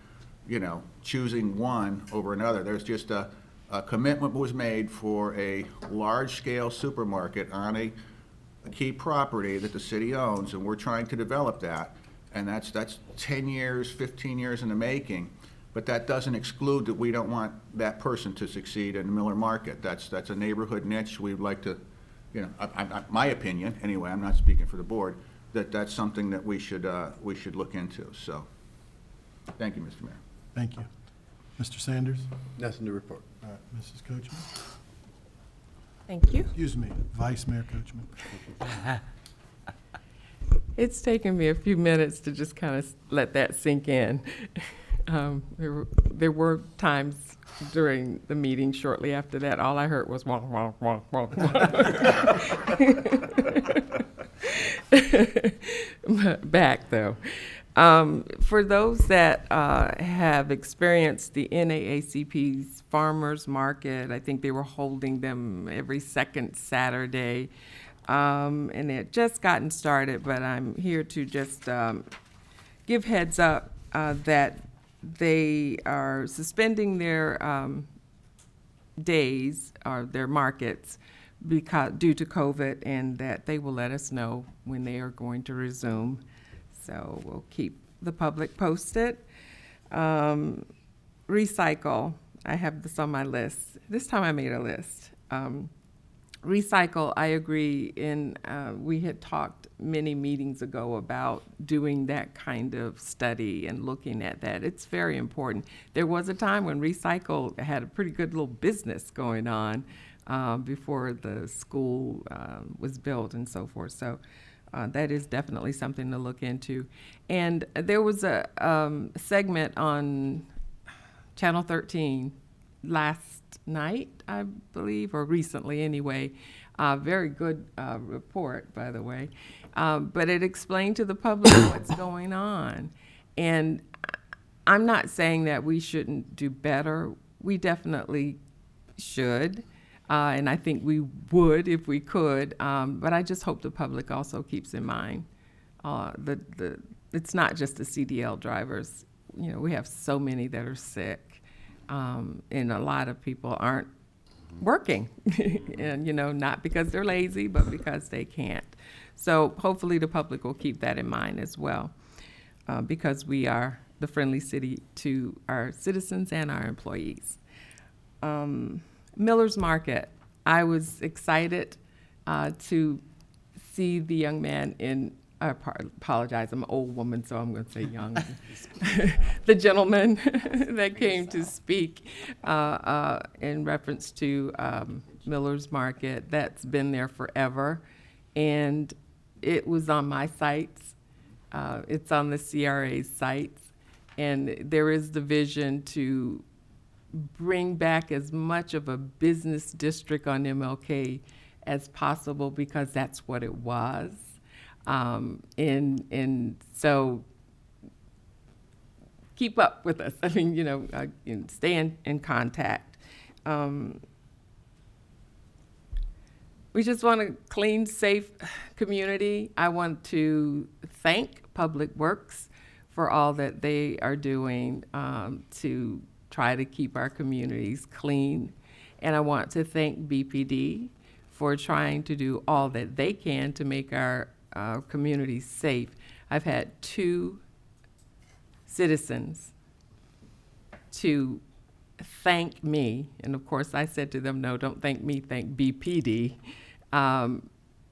you know, choosing one over another. There's just a commitment was made for a large-scale supermarket on a key property that the city owns, and we're trying to develop that. And that's 10 years, 15 years in the making. But that doesn't exclude that we don't want that person to succeed in the Miller Market. That's a neighborhood niche we'd like to, you know, my opinion, anyway, I'm not speaking for the board, that's something that we should look into. So, thank you, Mr. Mayor. Thank you. Mr. Sanders? Nothing to report. All right, Mrs. Coachman? Thank you. Excuse me, Vice Mayor Coachman. It's taken me a few minutes to just kind of let that sink in. There were times during the meeting shortly after that, all I heard was wonk, wonk, wonk, wonk. Back though. For those that have experienced the NAACP's Farmers Market, I think they were holding them every second Saturday, and they had just gotten started, but I'm here to just give heads up that they are suspending their days or their markets due to COVID, and that they will let us know when they are going to resume. So we'll keep the public posted. Recycle, I have this on my list. This time I made a list. Recycle, I agree, we had talked many meetings ago about doing that kind of study and looking at that. It's very important. There was a time when Recycle had a pretty good little business going on before the school was built and so forth. So that is definitely something to look into. And there was a segment on Channel 13 last night, I believe, or recently anyway. Very good report, by the way. But it explained to the public what's going on. And I'm not saying that we shouldn't do better. We definitely should. And I think we would if we could, but I just hope the public also keeps in mind it's not just the CDL drivers. You know, we have so many that are sick, and a lot of people aren't working, and, you know, not because they're lazy, but because they can't. So hopefully the public will keep that in mind as well, because we are the friendly city to our citizens and our employees. Miller's Market, I was excited to see the young man I apologize, I'm an old woman, so I'm going to say young. The gentleman that came to speak in reference to Miller's Market, that's been there forever. And it was on my sites. It's on the CRA's sites. And there is the vision to bring back as much of a business district on MLK as possible, because that's what it was. And so keep up with us. I mean, you know, stay in contact. We just want a clean, safe community. I want to thank Public Works for all that they are doing to try to keep our communities clean. And I want to thank BPD for trying to do all that they can to make our communities safe. I've had 2 citizens to thank me, and of course I said to them, no, don't thank me, thank BPD,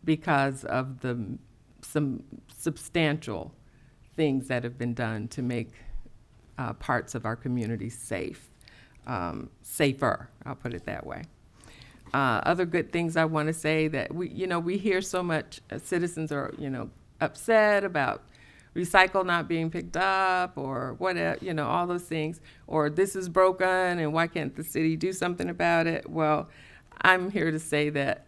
because of some substantial things that have been done to make parts of our community safe, safer, I'll put it that way. Other good things I want to say that we hear so much, citizens are, upset about recycle not being picked up or whatever, all those things, or this is broken and why can't the city do something about it? Well, I'm here to say that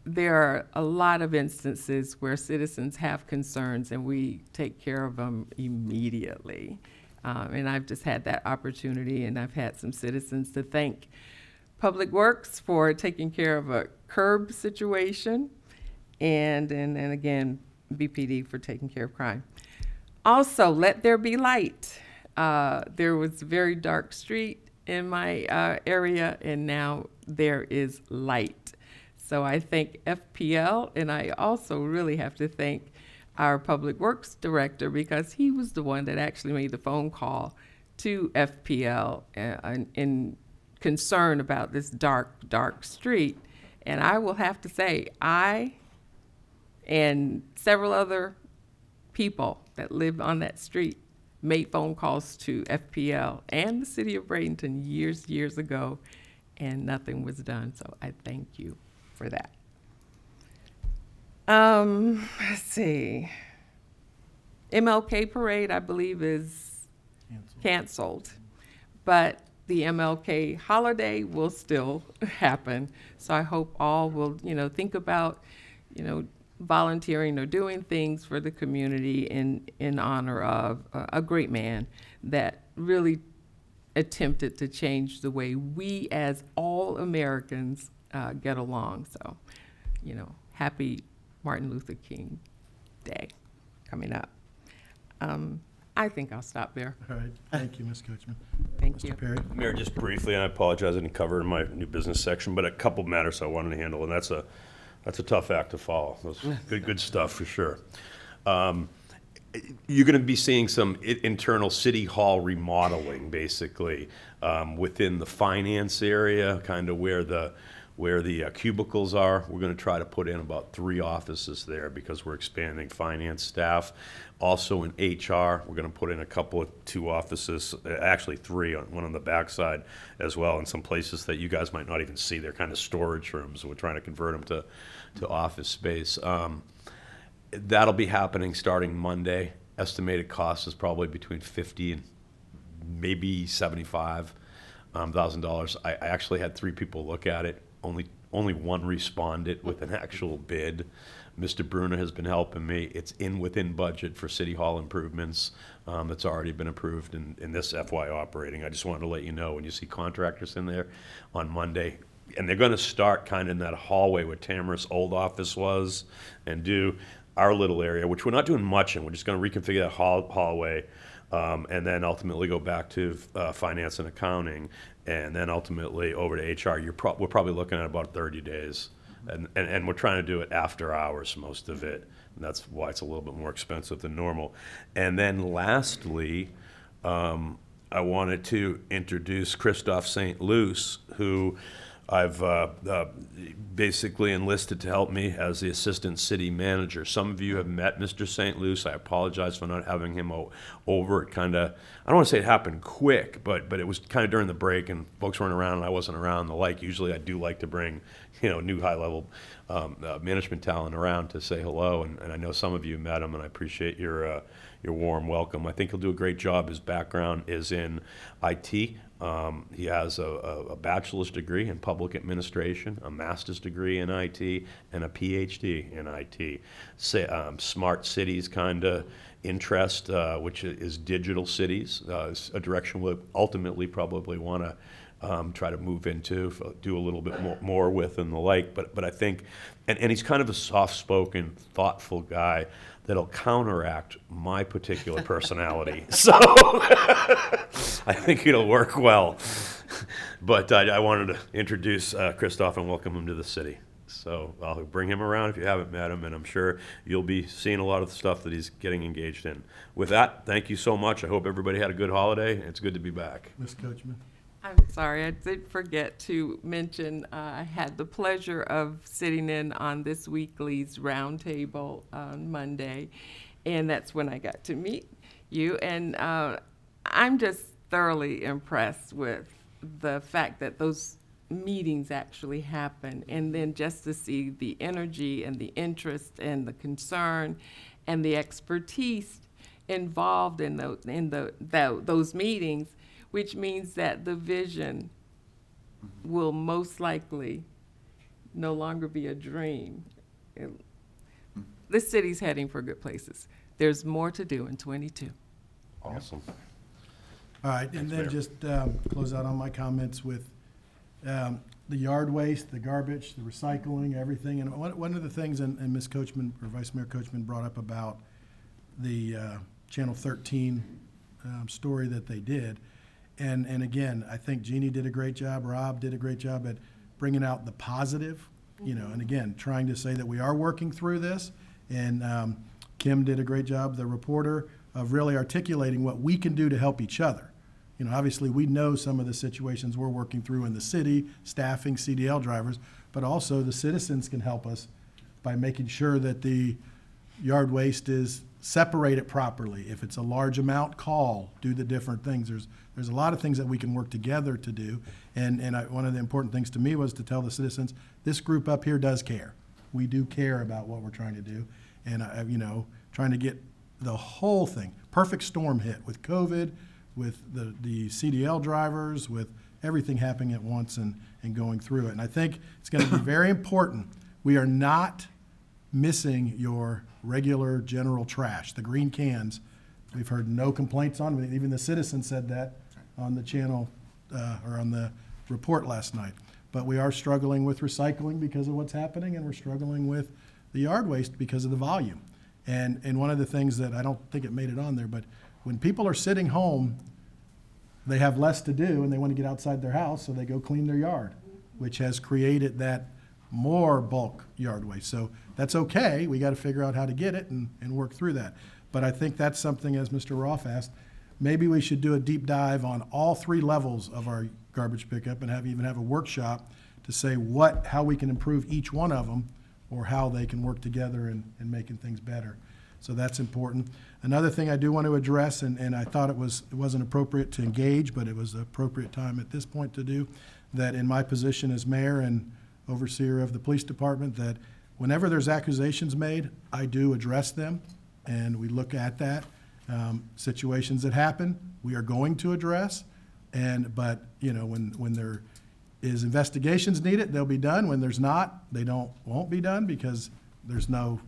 there are a lot of instances where citizens have concerns and we take care of them immediately. And I've just had that opportunity, and I've had some citizens to thank Public Works for taking care of a curb situation, and again, BPD for taking care of crime. Also, let there be light. There was a very dark street in my area, and now there is light. So I thank FPL, and I also really have to thank our Public Works Director, because he was the one that actually made the phone call to FPL in concern about this dark street. And I will have to say, I and several other people that live on that street made phone calls to FPL and the city of Bradenton years ago, and nothing was done. So I thank you for that. Let's see. MLK parade, I believe, is canceled, but the MLK holiday will still happen. So I hope all will, think about, volunteering or doing things for the community in honor of a great man that really attempted to change the way we as all Americans get along. So, happy Martin Luther King Day coming up. I think I'll stop there. All right, thank you, Ms. Coachman. Thank Mr. you. Perry? Mayor, just briefly, and I apologize, I didn't cover it in my new business section, but a couple matters I wanted to handle, and that's a tough act to follow. Those good stuff for sure. You're going to be seeing some internal city hall remodeling, basically, within the finance area, kind of where the cubicles are. We're going to try to put in about 3 offices there because we're expanding finance staff. Also in HR, we're going to put in 2 offices, actually 3, one on the backside as well, in some places that you guys might not even see. They're kind of storage rooms. We're trying to convert them to office space. That'll be happening starting Monday. Estimated cost is probably between $50,000 and maybe $75,000. I actually had 3 people look at it. Only one responded with an actual bid. Mr. Bruner has been helping me. It's within budget for City Hall improvements that's already been approved in this FY operating. I just wanted to let you know when you see contractors in there on Monday, and they're going to start kind of in that hallway where Tamara's old office was and do our little area, which we're not doing much in. We're just going to reconfigure that hallway and then ultimately go back to finance and accounting, and then ultimately over to HR. We're probably looking at about 30 days. And we're trying to do it after hours, most of it. And that's why it's a little bit more expensive than normal. And then lastly, I wanted to introduce Christophe St. Luce, who I've basically enlisted to help me as the assistant city manager. Some of you have met Mr. St. Luce. I apologize for not having him over. It kind of, I don't want to say it happened quick, but it was kind of during the break and folks weren't around and I wasn't around and the like. Usually I do like to bring, new high-level management talent around to say hello, and I know some of you met him, and I appreciate your warm welcome. I think he'll do a great job. His background is in IT. He has a bachelor's degree in public administration, a master's degree in IT, and a PhD in IT. Smart cities kind of interest, which is digital cities, a direction we'll ultimately probably want to try to move into, do a little bit more with and the like. But I think, and he's kind of a soft-spoken, thoughtful guy that'll counteract my particular personality. So I think it'll work well. But I wanted to introduce Christophe and welcome him to the city. So I'll bring him around if you haven't met him, and I'm sure you'll be seeing a lot of the stuff that he's getting engaged in. With that, thank you so much. I hope everybody had a good holiday. It's good to be back. Ms. Coachman? I'm sorry, I did forget to mention, I had the pleasure of sitting in on this weekly's roundtable on Monday. and that's when I got to meet you. And I'm just thoroughly impressed with the fact that those meetings actually happen, and then just to see the energy and the interest and the concern and the expertise involved in those meetings, which means that the vision will most likely no longer be a dream. This city's heading for good places. There's more to do in 22. Awesome. All right, and then just close out on my comments with the yard waste, the garbage, the recycling, everything. And one of the things, and Ms. Coachman, or Vice Mayor Coachman, brought up about the Channel 13 story that they did. And again, I think Jeannie did a great job, Rob did a great job at bringing out the positive, you know, and again, trying to say that we are working through this. And Kim did a great job, the reporter, of really articulating what we can do to help each other. You know, obviously, we know some of the situations we're working through in the city, staffing CDL drivers, but also the citizens can help us by making sure that the yard waste is separated properly. If it's a large amount, do the different things. There's a lot of things that we can work together to do. And one of the important things to me was to tell the citizens, this group up here does care. We do care about what we're trying to do. And, you know, trying to get the whole thing, perfect storm hit with COVID, with the CDL drivers, with everything happening at once and going through it. And I think it's going to be very important. We are not missing your regular general trash, the green cans. We've heard no complaints on it. Even the citizen said that on the channel or on the report last night. But we are struggling with recycling because of what's happening, and we're struggling with the yard waste because of the volume. And one of the things that I don't think it made it on there, but when people are sitting home, they have less to do and they want to get outside their house, so they go clean their yard, which has created that more bulk yard waste. So that's okay. We got to figure out how to get it and work through that. But I think that's something, as Mr. Roth asked, maybe we should do a deep dive on all three levels of our garbage pickup and even have a workshop to say how we can improve each one of them, or how they can work together in making things better. So that's important. Another thing I do want to address, and I thought it wasn't appropriate to engage, but it was the appropriate time at this point to do, that in my position as mayor and overseer of the police department, that whenever there's accusations made, I do address them, and we look at that. Situations that happen, we are going to address, but you know, when there is investigations needed, they'll be done. When there's not, they won't be done because there's no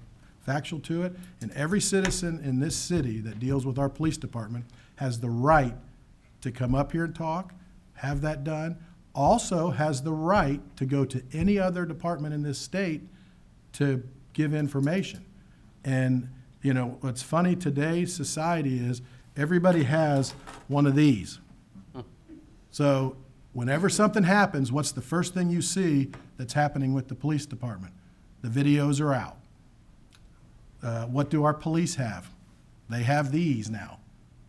factual to it. And every citizen in this city that deals with our police department has the right to come up here and talk, have that done, also has the right to go to any other department in this state to give information. And, you know, what's funny today's society is everybody has one of these. So whenever something happens, what's the first thing you see that's happening with the police department? The videos are out. What do our police have? They have these now,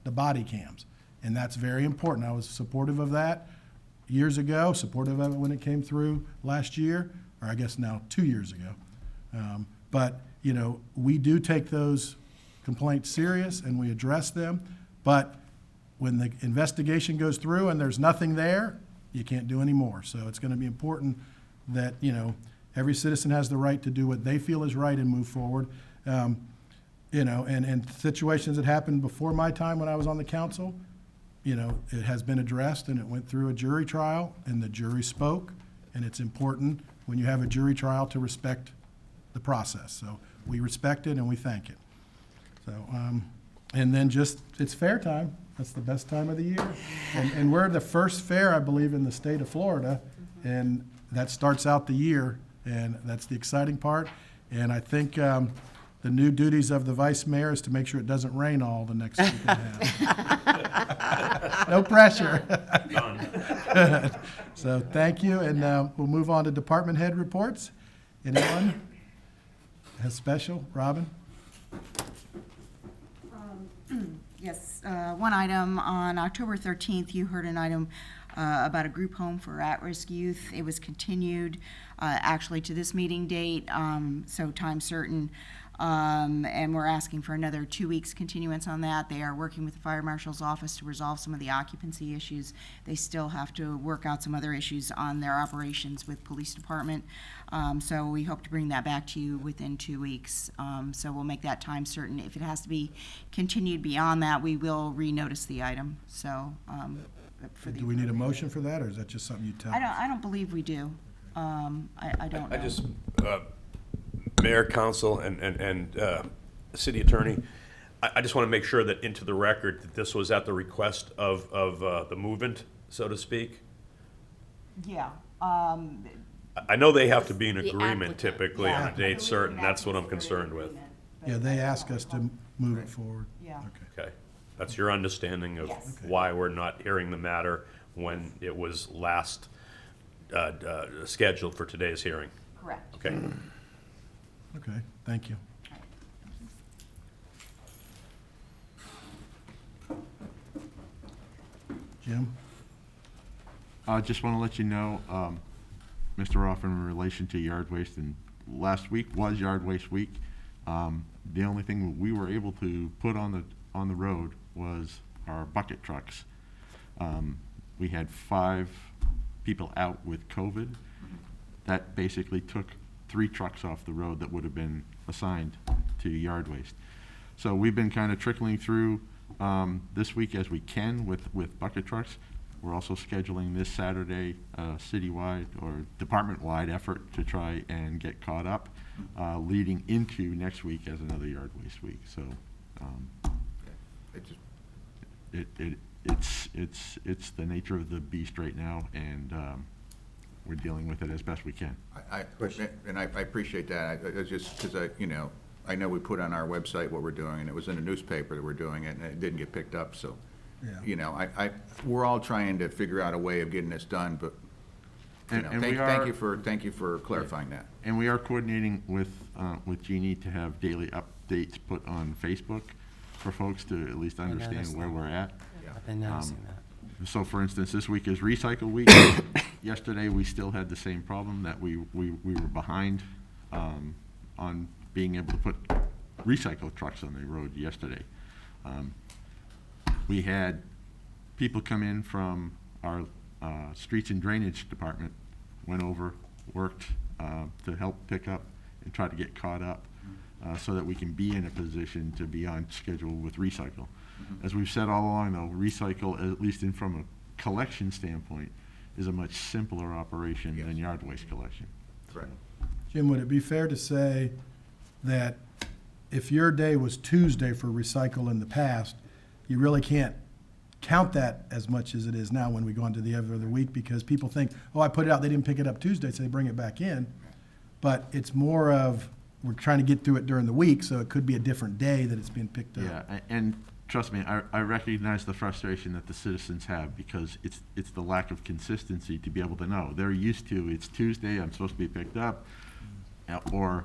the body cams. And that's very important. I was supportive of that years ago, supportive of it when it came through last year, or I guess now 2 years ago. But, you know, we do take those complaints serious and we address them. But when the investigation goes through and there's nothing there, you can't do any more. So it's going to be important that, you know, every citizen has the right to do what they feel is right and move forward. You know, and situations that happened before my time when I was on the council, you know, it has been addressed and it went through a jury trial and the jury spoke. And it's important when you have a jury trial to respect the process. So we respect it and we thank it. So, and then it's fair time. That's the best time of the year. And we're the first fair, I believe, in the state of Florida. And that starts out the year. And that's the exciting part. And I think the new duties of the vice mayor is to make sure it doesn't rain all the next week and a half. No pressure. Good. So thank you. And we'll move on to department head reports. Anyone has special? Robin? Yes, one item. On October 13th, you heard an item about a group home for at-risk youth. It was continued actually to this meeting date, so time certain. And we're asking for another 2 weeks continuance on that. They are working with the fire marshal's office to resolve some of the occupancy issues. They still have to work out some other issues on their operations with police department. So we hope to bring that back to you within 2 weeks. So we'll make that time certain. If it has to be continued beyond that, we will renotice the item. So, Do we need a motion for that, or is that just something you tell us? I don't believe we do. I don't know. I just, Mayor, Council, and City Attorney, I just want to make sure that into the record that this was at the request of the movement, so to speak. Yeah. I know they have to be in The agreement applicant. typically on a date certain. That's what I'm concerned with. Yeah, they ask us to move it forward. Yeah. Okay. Okay. That's your understanding of Yes. why we're not hearing the matter when it was last scheduled for today's hearing. Correct. Okay. Okay, thank you. Jim? I just want to let you know, Mr. Roth, in relation to yard waste, and last week was yard waste week. The only thing we were able to put on the road was our bucket trucks. We had 5 people out with COVID. That basically took 3 trucks off the road that would have been assigned to yard waste. So we've been kind of trickling through this week as we can with bucket trucks. We're also scheduling this Saturday citywide or department-wide effort to try and get caught up, leading into next week as another yard waste week. So it's the nature of the beast right now, and we're dealing with it as best we can. I appreciate that. It's just because I know we put on our website what we're doing, and it was in the newspaper that we're doing it, and it didn't get picked up, so. Yeah. We're all trying to figure out a way of getting this done, but, thank you for clarifying that. And we are coordinating with Jeannie to have daily updates put on Facebook for folks to at least understand noticed where that. we're at. I've been noticing that. So for instance, this week is Recycle Week. Yesterday, we still had the same problem that we were behind on being able to put recycle trucks on the road yesterday. We had people come in from our streets and drainage department, went over, worked to help pick up and try to get caught up so that we can be in a position to be on schedule with recycle. As we've said all along, though, recycle, at least from a collection standpoint, is a much simpler operation than yard waste collection. Correct. Jim, would it be fair to say that if your day was Tuesday for recycle in the past, you really can't count that as much as it is now when we go into the other week, because people think, oh, I put it out, they didn't pick it up Tuesday, so they bring it back in. But it's more of, we're trying to get through it during the week, so it could be a different day that it's being picked up. Yeah, and trust me, I recognize the frustration that the citizens have, because it's the lack of consistency to be able to know. They're used to, it's Tuesday, I'm supposed to be picked up, or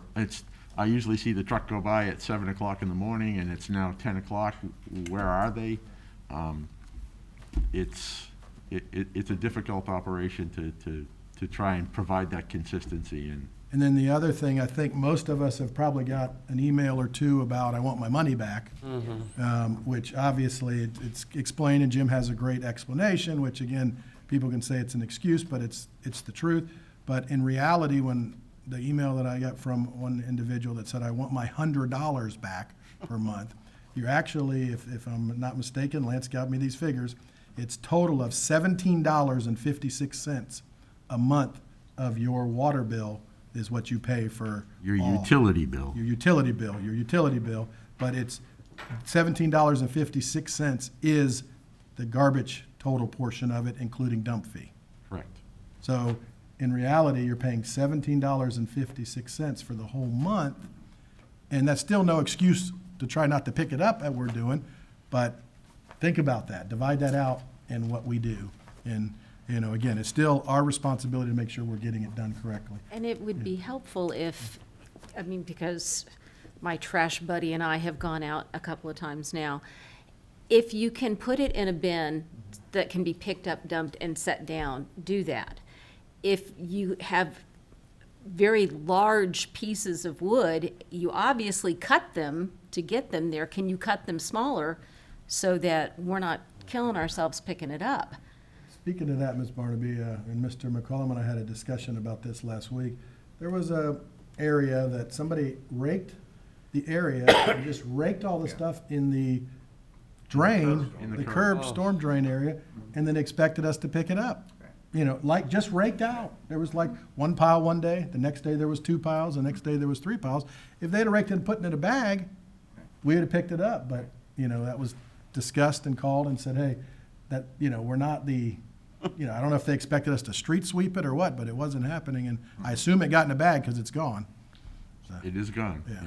I usually see the truck go by at 7 o'clock in the morning, and it's now 10 o'clock. Where are they? It's a difficult operation to try and provide that consistency. And then the other thing, I think most of us have probably got an email or two about, I want my money back, which obviously it's explained, and Jim has a great explanation, which again, people can say it's an excuse, but it's the truth. But in reality, when the email that I got from one individual that said, I want my $100 back per month, you're actually, if I'm not mistaken, Lance got me these figures, it's total of $17.56 a month of your water bill is what you pay for Your all. utility bill. Your utility bill, but it's $17.56 is the garbage total portion of it, including dump fee. Correct. So in reality, you're paying $17.56 for the whole month, and that's still no excuse to try not to pick it up that we're doing, but think about that, divide that out in what we do. And, again, it's still our responsibility to make sure we're getting it done correctly. And it would be helpful if, because my trash buddy and I have gone out a couple of times now, if you can put it in a bin that can be picked up, dumped, and set down, do that. If you have very large pieces of wood, you obviously cut them to get them there. Can you cut them smaller so that we're not killing ourselves picking it up? Speaking of that, Ms. Barnaby, and Mr. McCollum and I had a discussion about this last week. There was a area that somebody raked the area and just raked all the stuff in the drain, the curb storm drain area, and then expected us to pick it up. You know, like just raked out. There was like one pile one day, the next day there was 2 piles, the next day there was 3 piles. If they'd have raked it and put it in a bag, we would have picked it up. But, you know, that was discussed and called and said, hey, that, you know, we're not the, you know, I don't know if they expected us to street sweep it or what, but it wasn't happening. And I assume it got in a bag because it's gone. So, It is gone, yeah,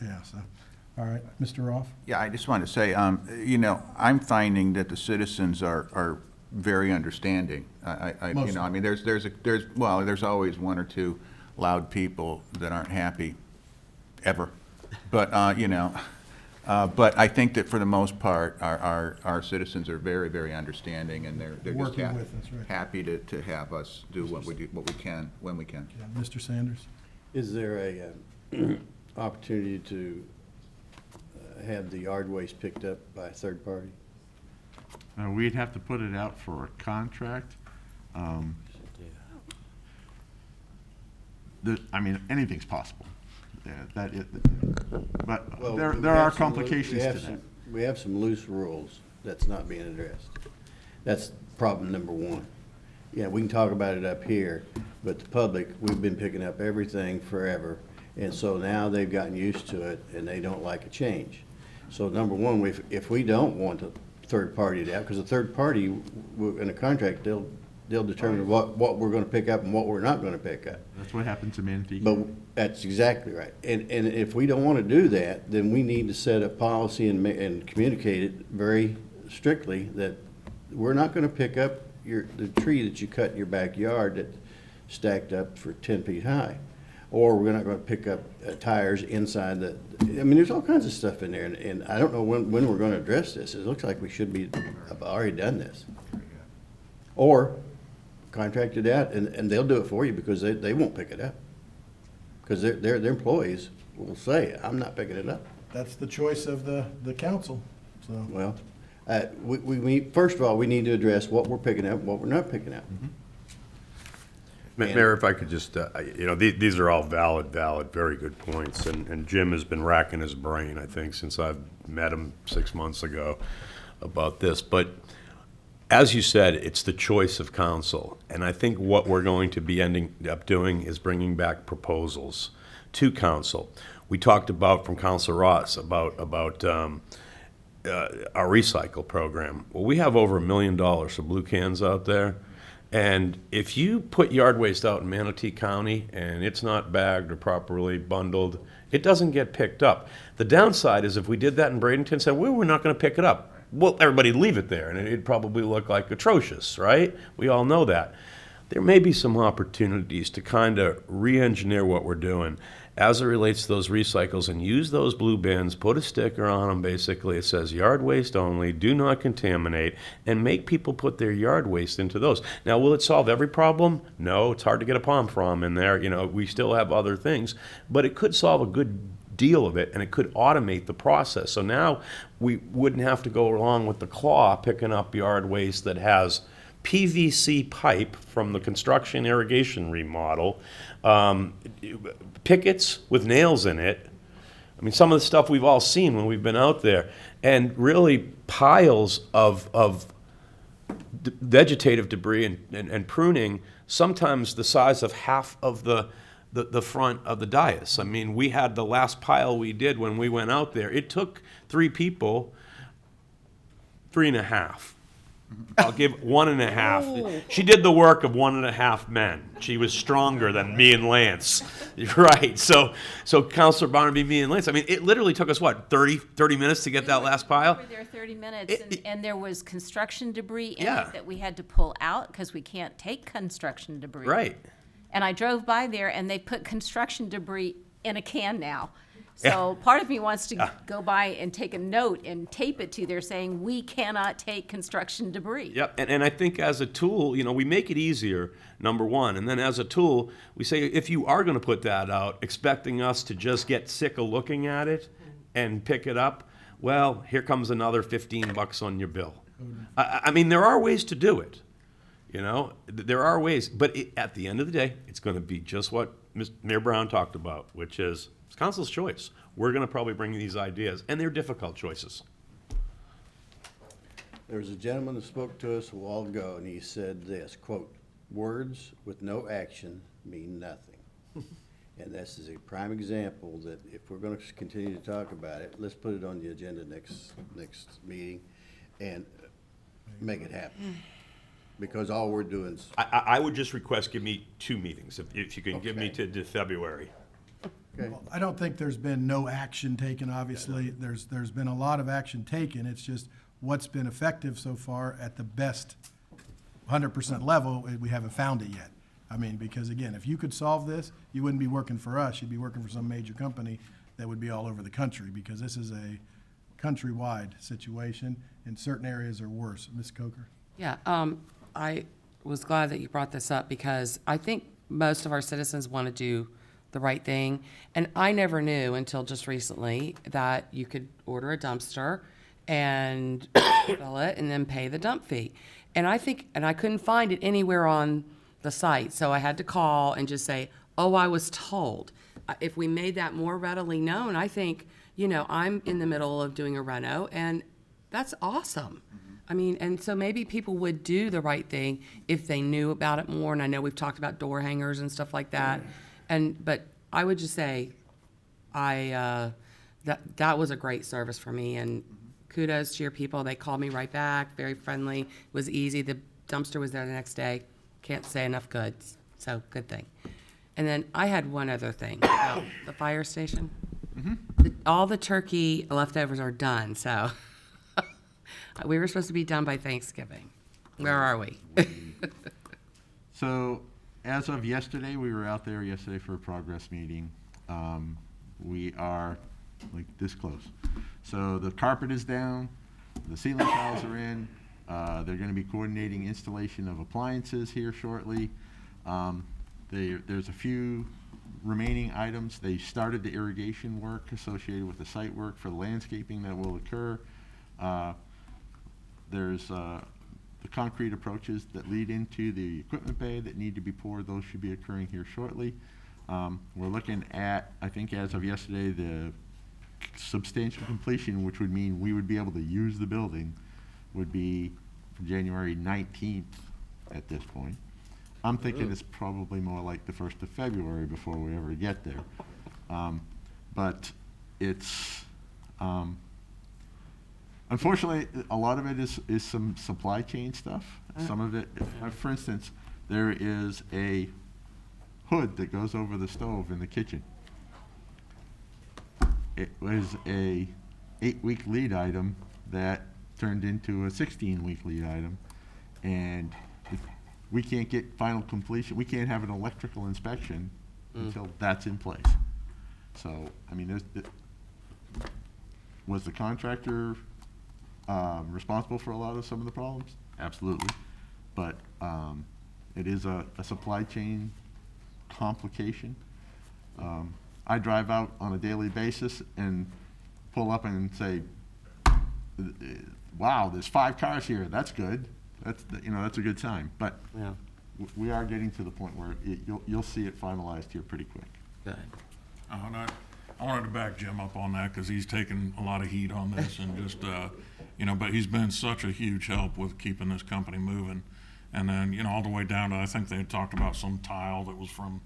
yes. so, all right, Mr. Roth? Yeah, I just wanted to say, you know, I'm finding that the citizens are very understanding. You know, I mean, there's always 1 or 2 loud people that aren't happy, ever. But, you know, but I think that for the most part, our citizens are very, very understanding, and they're just Working with us, right. happy to have us do what we can, when we can. Yeah, Mr. Sanders? Is there a opportunity to have the yard waste picked up by a third party? We'd have to put it out for a contract. I mean, anything's possible. Yeah, but Well, there we are have some complications to that. We have some loose rules that's not being addressed. That's problem number 1. Yeah, we can talk about it up here, but the public, we've been picking up everything forever. And so now they've gotten used to it and they don't like a change. So number 1, if we don't want a third party to have, because a third party in a contract, they'll determine what we're gonna pick up and what we're not gonna pick up. That's what happened to Manteca. But that's exactly right. And if we don't want to do that, then we need to set a policy and communicate it very strictly that we're not going to pick up the tree that you cut in your backyard that stacked up for 10 feet high. Or we're not going to pick up tires inside I mean, there's all kinds of stuff in there. And I don't know when we're going to address this. It looks like we should have already done this. Or contract it out and they'll do it for you because they won't pick it up. Because their employees will say, I'm not picking it up. That's the choice of the council, so. Well, first of all, we need to address what we're picking up and what we're not picking up. Mayor, if I could just, you know, these are all valid, very good points. And Jim has been racking his brain, I think, since I've met him 6 months ago about this. But as you said, it's the choice of council. And I think what we're going to be ending up doing is bringing back proposals to council. We talked about, from Councilor Ross, about our recycle program. Well, we have over $1 million of blue cans out there. And if you put yard waste out in Manatee County and it's not bagged or properly bundled, it doesn't get picked up. The downside is if we did that in Bradenton and said, well, we're not going to pick it up, well, everybody'd leave it there, and it'd probably look like atrocious, right? We all know that. There may be some opportunities to kind of re-engineer what we're doing as it relates to those recycles and use those blue bins, put a sticker on them, basically, it says yard waste only, do not contaminate, and make people put their yard waste into those. Now, will it solve every problem? No, it's hard to get a palm from in there. You know, we still have other things, but it could solve a good deal of it, and it could automate the process. So now we wouldn't have to go along with the claw picking up yard waste that has PVC pipe from the construction irrigation remodel, pickets with nails in it. I mean, some of the stuff we've all seen when we've been out there, and really piles of vegetative debris and pruning, sometimes the size of half of the front of the dais. I mean, we had the last pile we did when we went out there. It took 3 people, 3.5. I'll give 1.5. She did the work of 1.5 men. She was stronger than me and Lance. Right. So Councilor Barnaby, me and Lance, I mean, it literally took us, what, 30 minutes to get that last pile? We were there 30 minutes, and there was construction debris in Yeah. it that we had to pull out because we can't take construction debris. Right. And I drove by there, and they put construction debris in a can now. So part of me wants to go by and take a note and tape it to there saying, we cannot take construction debris. Yep, and I think as a tool, you know, we make it easier, number one, and then as a tool, we say, if you are gonna put that out, expecting us to just get sick of looking at it and pick it up, well, here comes another $15 on your bill. I mean, there are ways to do it, you know, there are ways, but at the end of the day, it's gonna be just what Mayor Brown talked about, which is, it's council's choice. We're gonna probably bring these ideas, and they're difficult choices. There was a gentleman that spoke to us a while ago, and he said this, quote, "Words with no action mean nothing." And this is a prime example that if we're gonna continue to talk about it, let's put it on the agenda next meeting and make it happen. Because all we're doing is, I would just request, give me 2 meetings, if you can give me to February. okay, Well, I don't think there's been no action taken, obviously. There's been a lot of action taken. It's just what's been effective so far at the best 100% level, we haven't found it yet. I mean, because again, if you could solve this, you wouldn't be working for us. You'd be working for some major company that would be all over the country, because this is a countrywide situation, and certain areas are worse. Ms. Coker? Yeah, I was glad that you brought this up because I think most of our citizens want to do the right thing. And I never knew until just recently that you could order a dumpster and fill it and then pay the dump fee. And I couldn't find it anywhere on the site. So I had to call and just say, oh, I was told. If we made that more readily known, I think, you know, I'm in the middle of doing a reno and that's awesome. I mean, and so maybe people would do the right thing if they knew about it more. And I know we've talked about door hangers and stuff like that. But I would just say, that was a great service for me. And kudos to your people. They called me right back, very friendly. It was easy. The dumpster was there the next day. Can't say enough goods. So good thing. And then I had one other thing about the fire station. All the turkey leftovers are done, so we were supposed to be done by Thanksgiving. Where are we? So, as of yesterday, we were out there yesterday for a progress meeting. We are like this close. So the carpet is down, the ceiling tiles are in. They're gonna be coordinating installation of appliances here shortly. There's a few remaining items. They started the irrigation work associated with the site work for the landscaping that will occur. There's the concrete approaches that lead into the equipment bay that need to be poured. Those should be occurring here shortly. We're looking at, I think as of yesterday, the substantial completion, which would mean we would be able to use the building, would be January 19th at this point. I'm thinking it's probably more like the 1st of February before we ever get there. But it's, unfortunately, a lot of it is some supply chain stuff. Some of it, for instance, there is a hood that goes over the stove in the kitchen. It was a 8-week lead item that turned into a 16-week lead item. And we can't get final completion, we can't have an electrical inspection until that's in place. So, I mean, was the contractor responsible for a lot of some of the problems? Absolutely. But it is a supply chain complication. I drive out on a daily basis and pull up and say, wow, there's 5 cars here, that's good. That's a good sign. But Yeah. We are getting to the point where you'll see it finalized here pretty quick. Good. And I wanted to back Jim up on that because he's taken a lot of heat on this and just, but he's been such a huge help with keeping this company moving. And then, all the way down to, I think they had talked about some tile that was from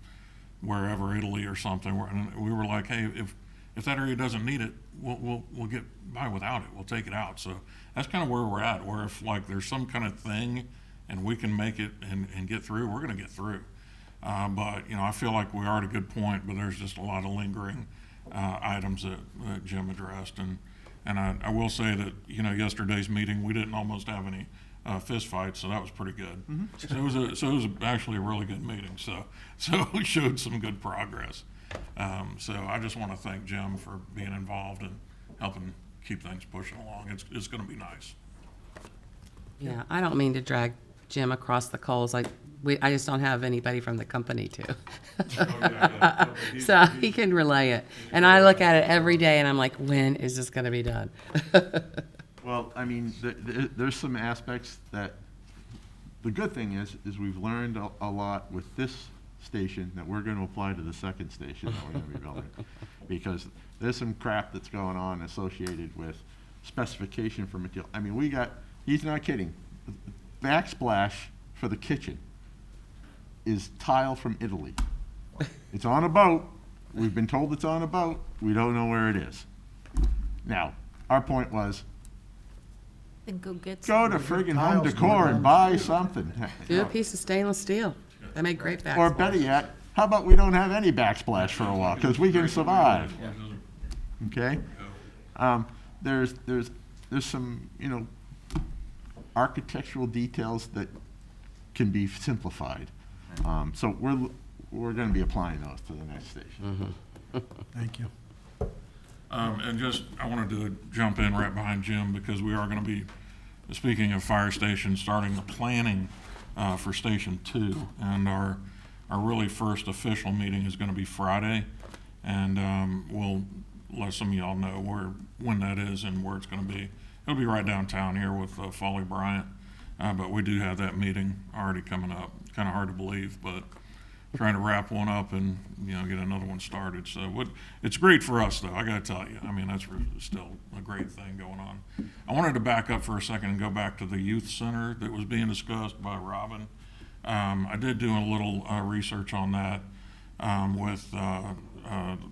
wherever, Italy or something. And we were like, hey, if that area doesn't need it, we'll get by without it. We'll take it out. So that's kind of where we're at, where if like there's some kind of thing and we can make it and get through, we're going to get through. But, I feel like we are at a good point, but there's just a lot of lingering items that Jim addressed. And I will say that, yesterday's meeting, we didn't almost have any fist fights, so that was pretty good. So it was actually a really good meeting. So we showed some good progress. So I just want to thank Jim for being involved and helping keep things pushing along. It's going to be nice. Yeah, I don't mean to drag Jim across the coals. I just don't have anybody from the company to. So he can relay it. And I look at it every day and I'm like, when is this gonna be done? Well, I mean, there's some aspects that, the good thing is we've learned a lot with this station that we're gonna apply to the second station that we're gonna be building. Because there's some crap that's going on associated with specification for material. I mean, he's not kidding. Backsplash for the kitchen is tile from Italy. It's on a boat. We've been told it's on a boat. We don't know where it is. Now, our point was, Then go get go some. to friggin' Home Decor and buy something. Do a piece of stainless steel. They make great backsplash. Or better yet, how about we don't have any backsplash for a while, because we can survive. Okay? There's some, architectural details that can be simplified. So we're gonna be applying those to the next station. Thank you. And just, I wanted to jump in right behind Jim because we are going to be, speaking of fire stations, starting the planning for Station 2. And our really first official meeting is going to be Friday. And we'll let some of y'all know when that is and where it's going to be. It'll be right downtown here with Folly Bryant. But we do have that meeting already coming up. Kind of hard to believe, but trying to wrap one up and, get another one started. So it's great for us, though, I got to tell you. I mean, that's still a great thing going on. I wanted to back up for a second and go back to the youth center that was being discussed by Robin. I did do a little research on that with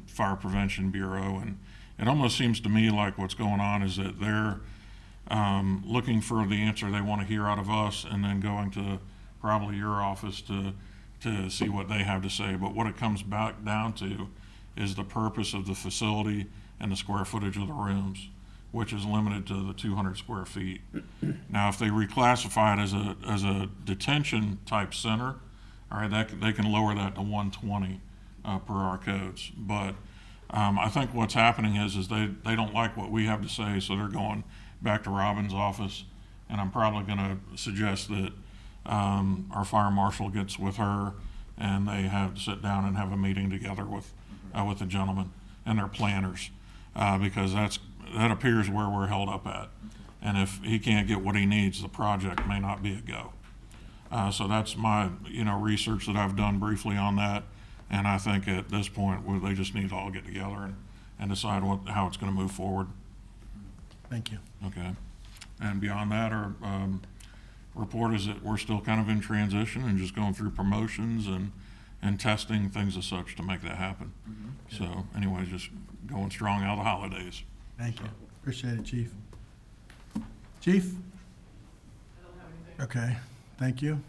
Fire Prevention Bureau, and it almost seems to me like what's going on is that they're looking for the answer they want to hear out of us and then going to probably your office to see what they have to say. But what it comes back down to is the purpose of the facility and the square footage of the rooms, which is limited to the 200 square feet. Now, if they reclassify it as a detention type center, all right, they can lower that to 120 per our codes. But I think what's happening is they don't like what we have to say, so they're going back to Robin's office, and I'm probably going to suggest that our fire marshal gets with her and they have to sit down and have a meeting together with the gentleman and their planners, because that appears where we're held up at. And if he can't get what he needs, the project may not be a go. So that's my research that I've done briefly on that, and I think at this point they just need to all get together and decide how it's going to move forward. Thank you. Okay. And beyond that, our report is that we're still kind of in transition and just going through promotions and testing, things as such, to make that happen. So anyways, just going strong out of the holidays. Thank you. Appreciate it, Chief. Chief? Okay, thank you.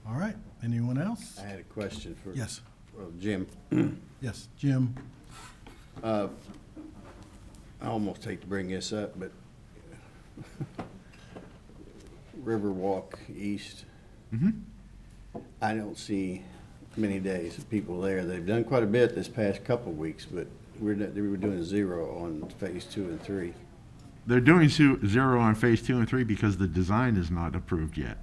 All right, anyone else? I had a question for Yes. Jim. Yes, Jim. I almost hate to bring this up, but Riverwalk East, I don't see many days of people there. They've done quite a bit this past couple of weeks, but we were doing 0 on phase 2 and 3. They're doing 0 on phase 2 and 3 because the design is not approved yet.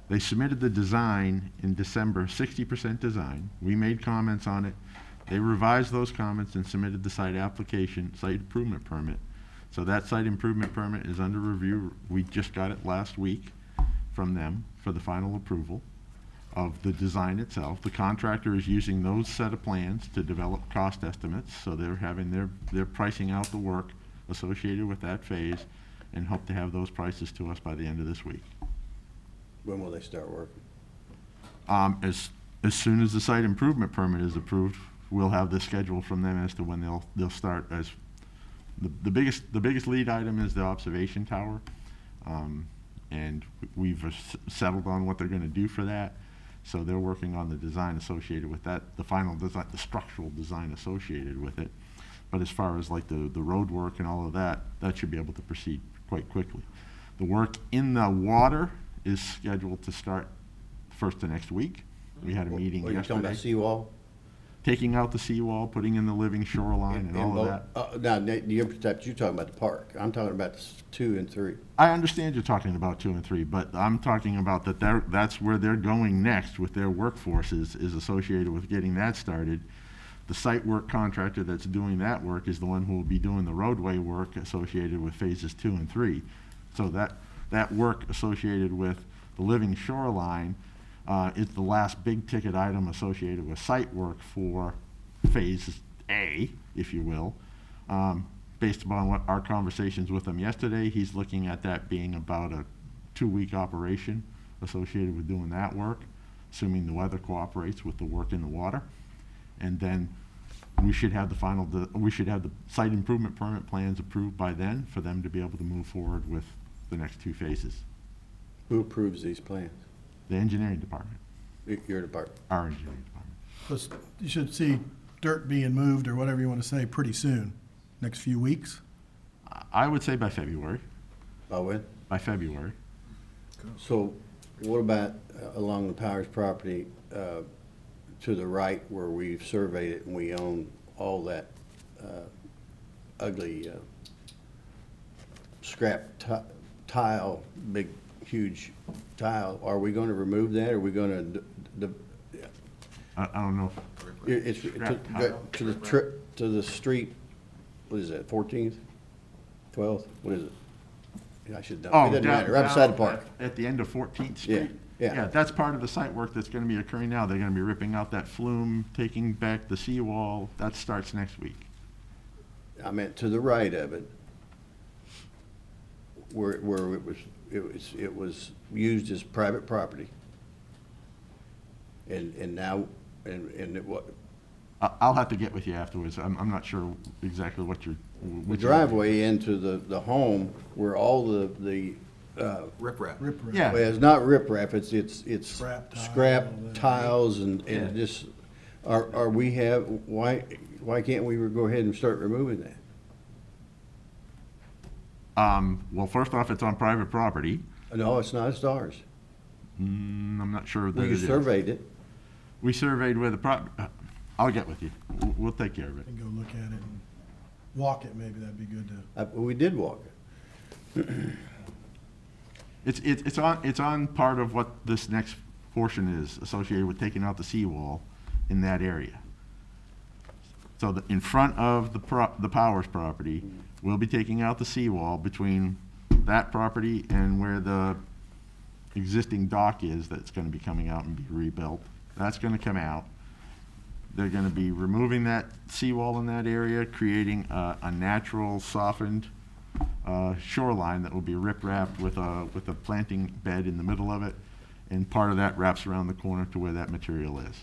They submitted the design in December, 60% design. We made comments on it. They revised those comments and submitted the site improvement permit. So that site improvement permit is under review. We just got it last week from them for the final approval of the design itself. The contractor is using those set of plans to develop cost estimates, so they're pricing out the work associated with that phase and hope to have those prices to us by the end of this week. When will they start working? As soon as the site improvement permit is approved, we'll have the schedule from them as to when they'll start. As the biggest lead item is the observation tower, and we've settled on what they're going to do for that. So they're working on the design associated with that, the final design, the structural design associated with it. But as far as like the road work and all of that, that should be able to proceed quite quickly. The work in the water is scheduled to start first of next week. We had a meeting Are you talking yesterday. about seawall? taking out the seawall, putting in the living shoreline and all of that. Now, you're talking about the park. I'm talking about 2 and 3. I understand you're talking about 2 and 3, but I'm talking about that's where they're going next with their workforces, is associated with getting that started. The site work contractor that's doing that work is the one who will be doing the roadway work associated with phases 2 and 3. So that work associated with the living shoreline is the last big ticket item associated with site work for phase A, if you will. Based upon what our conversations with him yesterday, he's looking at that being about a 2-week operation associated with doing that work, assuming the weather cooperates with the work in the water. And then we should have the site improvement permit plans approved by then for them to be able to move forward with the next 2 phases. Who approves these plans? The engineering department, Your department. our engineering department. Plus, you should see dirt being moved, or whatever you want to say, pretty soon, next few weeks. I would say by February. By when? By February. So what about along the Powers property to the right where we've surveyed it and we own all that ugly scrap tile, big, huge tile? Are we going to remove that? Are we going to? I don't know. It's Scrap tile? to the street. What is that? 14th, 12th? What is it? I should know. It doesn't matter. Right beside the park. At the end of 14th Street? Yeah. Yeah, that's part of the site work that's gonna be occurring now. They're gonna be ripping out that flume, taking back the seawall. That starts next week. I meant to the right of it, where it was used as private property. And now, and what, I'll have to get with you afterwards. I'm not sure exactly what you're. the driveway into the home where all the Riprap. Yeah. well, it's not riprap, it's Scrap tile, scrap all that. tiles and just, why can't we go ahead and start removing that? Well, first off, it's on private property. No, it's not, it's ours. I'm not sure that it We is. surveyed it. We surveyed where the I'll get with you. We'll take care of it. And go look at it and walk it, maybe that'd be good to. We did walk it. It's on part of what this next portion is associated with taking out the seawall in that area. So in front of the Powers property, we'll be taking out the seawall between that property and where the existing dock is that's gonna be coming out and be rebuilt. That's gonna come out. They're gonna be removing that seawall in that area, creating a natural softened shoreline that will be rip-wrapped with a planting bed in the middle of it, and part of that wraps around the corner to where that material is.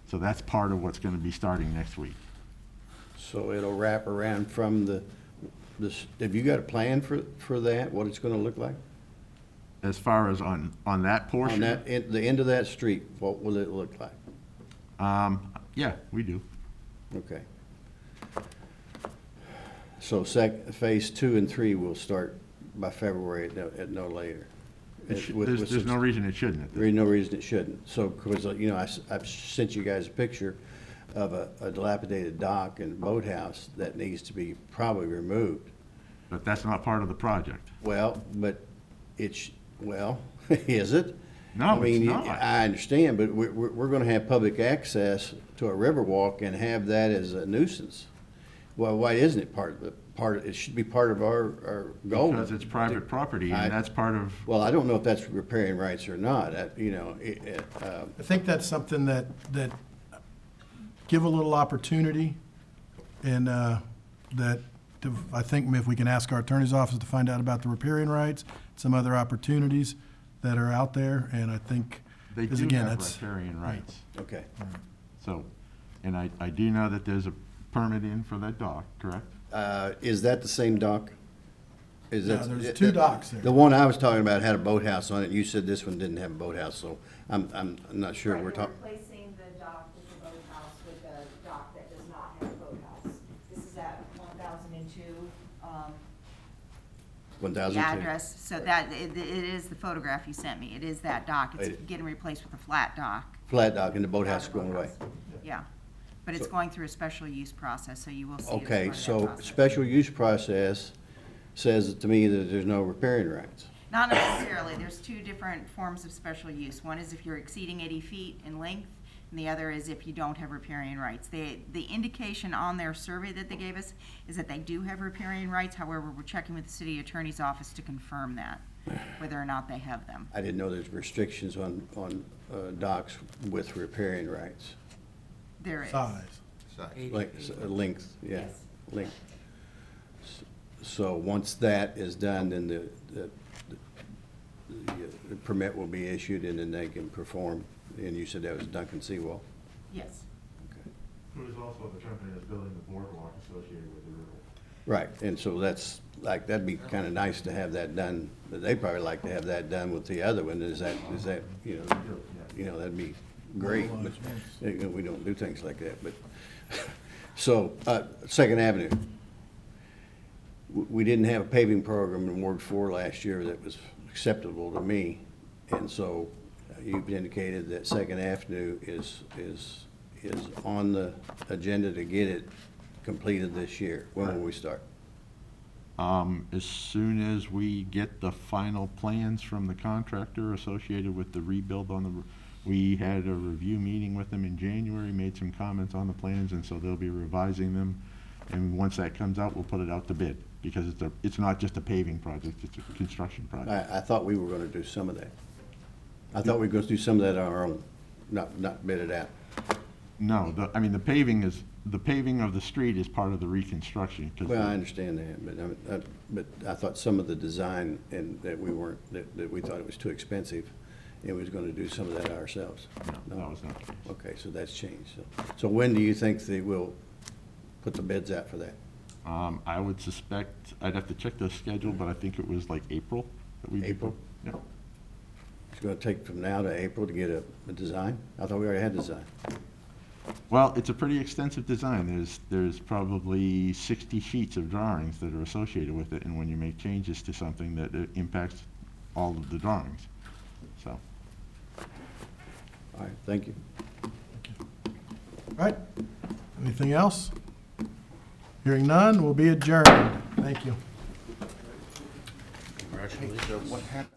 So that's part of what's gonna be starting next week. So it'll wrap around from have you got a plan for that, what it's gonna look like? As far as on that portion? On that, the end of that street, what will it look like? Yeah, we do. Okay. So phase 2 and 3 will start by February at no later. There's no reason it shouldn't. There's no reason it shouldn't. So, because, I've sent you guys a picture of a dilapidated dock and boathouse that needs to be probably removed. But that's not part of the project. Well, but is it? No, I mean, it's not. I understand, but we're gonna have public access to a riverwalk and have that as a nuisance. Well, why isn't it it should be part of our goal. Because it's private property, and that's part of. Well, I don't know if that's riparian rights or not, I think that's something that give a little opportunity, and I think if we can ask our attorney's office to find out about the riparian rights, some other opportunities that are out there, and I think, They because do again, have that's. riparian rights. Okay. So, and I do know that there's a permit in for that dock, correct? Is that the same dock? No, there's 2 docks there. The one I was talking about had a boathouse on it. You said this one didn't have a boathouse, so I'm not sure we're talking. Replacing the dock with the boathouse with a dock that does not have a boathouse. This is at 1002. the 1002. address, so that, it is the photograph you sent me. It is that dock. It's It- getting replaced with a flat dock. Flat dock and the boathouse is going away. Yeah, but it's So- going through a special use process, so you will see it as Okay, part of that so process. special use process says to me that there's no riparian rights. Not necessarily. There's two different forms of special use. One is if you're exceeding 80 feet in length, and the other is if you don't have riparian rights. The indication on their survey that they gave us is that they do have riparian rights. However, we're checking with the city attorney's office to confirm that, whether or not they have them. I didn't know there's restrictions on docks with riparian rights. There is. Size. Length, yeah, Yes. length. So once that is done, then the permit will be issued and then they can perform. And you said that was Duncan Seawall. Yes. Who is also the company that's building the boardwalk associated with the river. Right, and so that's, like, that'd be kind of nice to have that done, but they'd probably like to have that done with the other one. Is that, you know, that'd be great, but we don't do things like that, but. So, Second Avenue. We didn't have a paving program in Ward 4 last year that was acceptable to me, and so you've indicated that Second Avenue is on the agenda to get it completed this year. When will we start? As soon as we get the final plans from the contractor associated with the rebuild on the, we had a review meeting with them in January, made some comments on the plans, and so they'll be revising them. And once that comes out, we'll put it out to bid, because it's not just a paving project, it's a construction project. I thought we were gonna do some of that. I thought we were gonna do some of that on our own, not bid it out. No, I mean, the paving of the street is part of the reconstruction. 'Cause Well, I understand that, but I thought some of the design and that we weren't, that we thought it was too expensive, and we was gonna do some of that ourselves. No, that was not the case. Okay, so that's changed. So when do you think they will put the bids out for that? I would suspect, I'd have to check the schedule, but I think it was like April that we. April? Yeah. It's gonna take from now to April to get a design? I thought we already had design. Well, it's a pretty extensive design. There's probably 60 sheets of drawings that are associated with it, and when you make changes to something, that it impacts all of the drawings, so. All right, thank you. All right, anything else? Hearing none, we'll be adjourned. Thank you. Congratulations. What happened?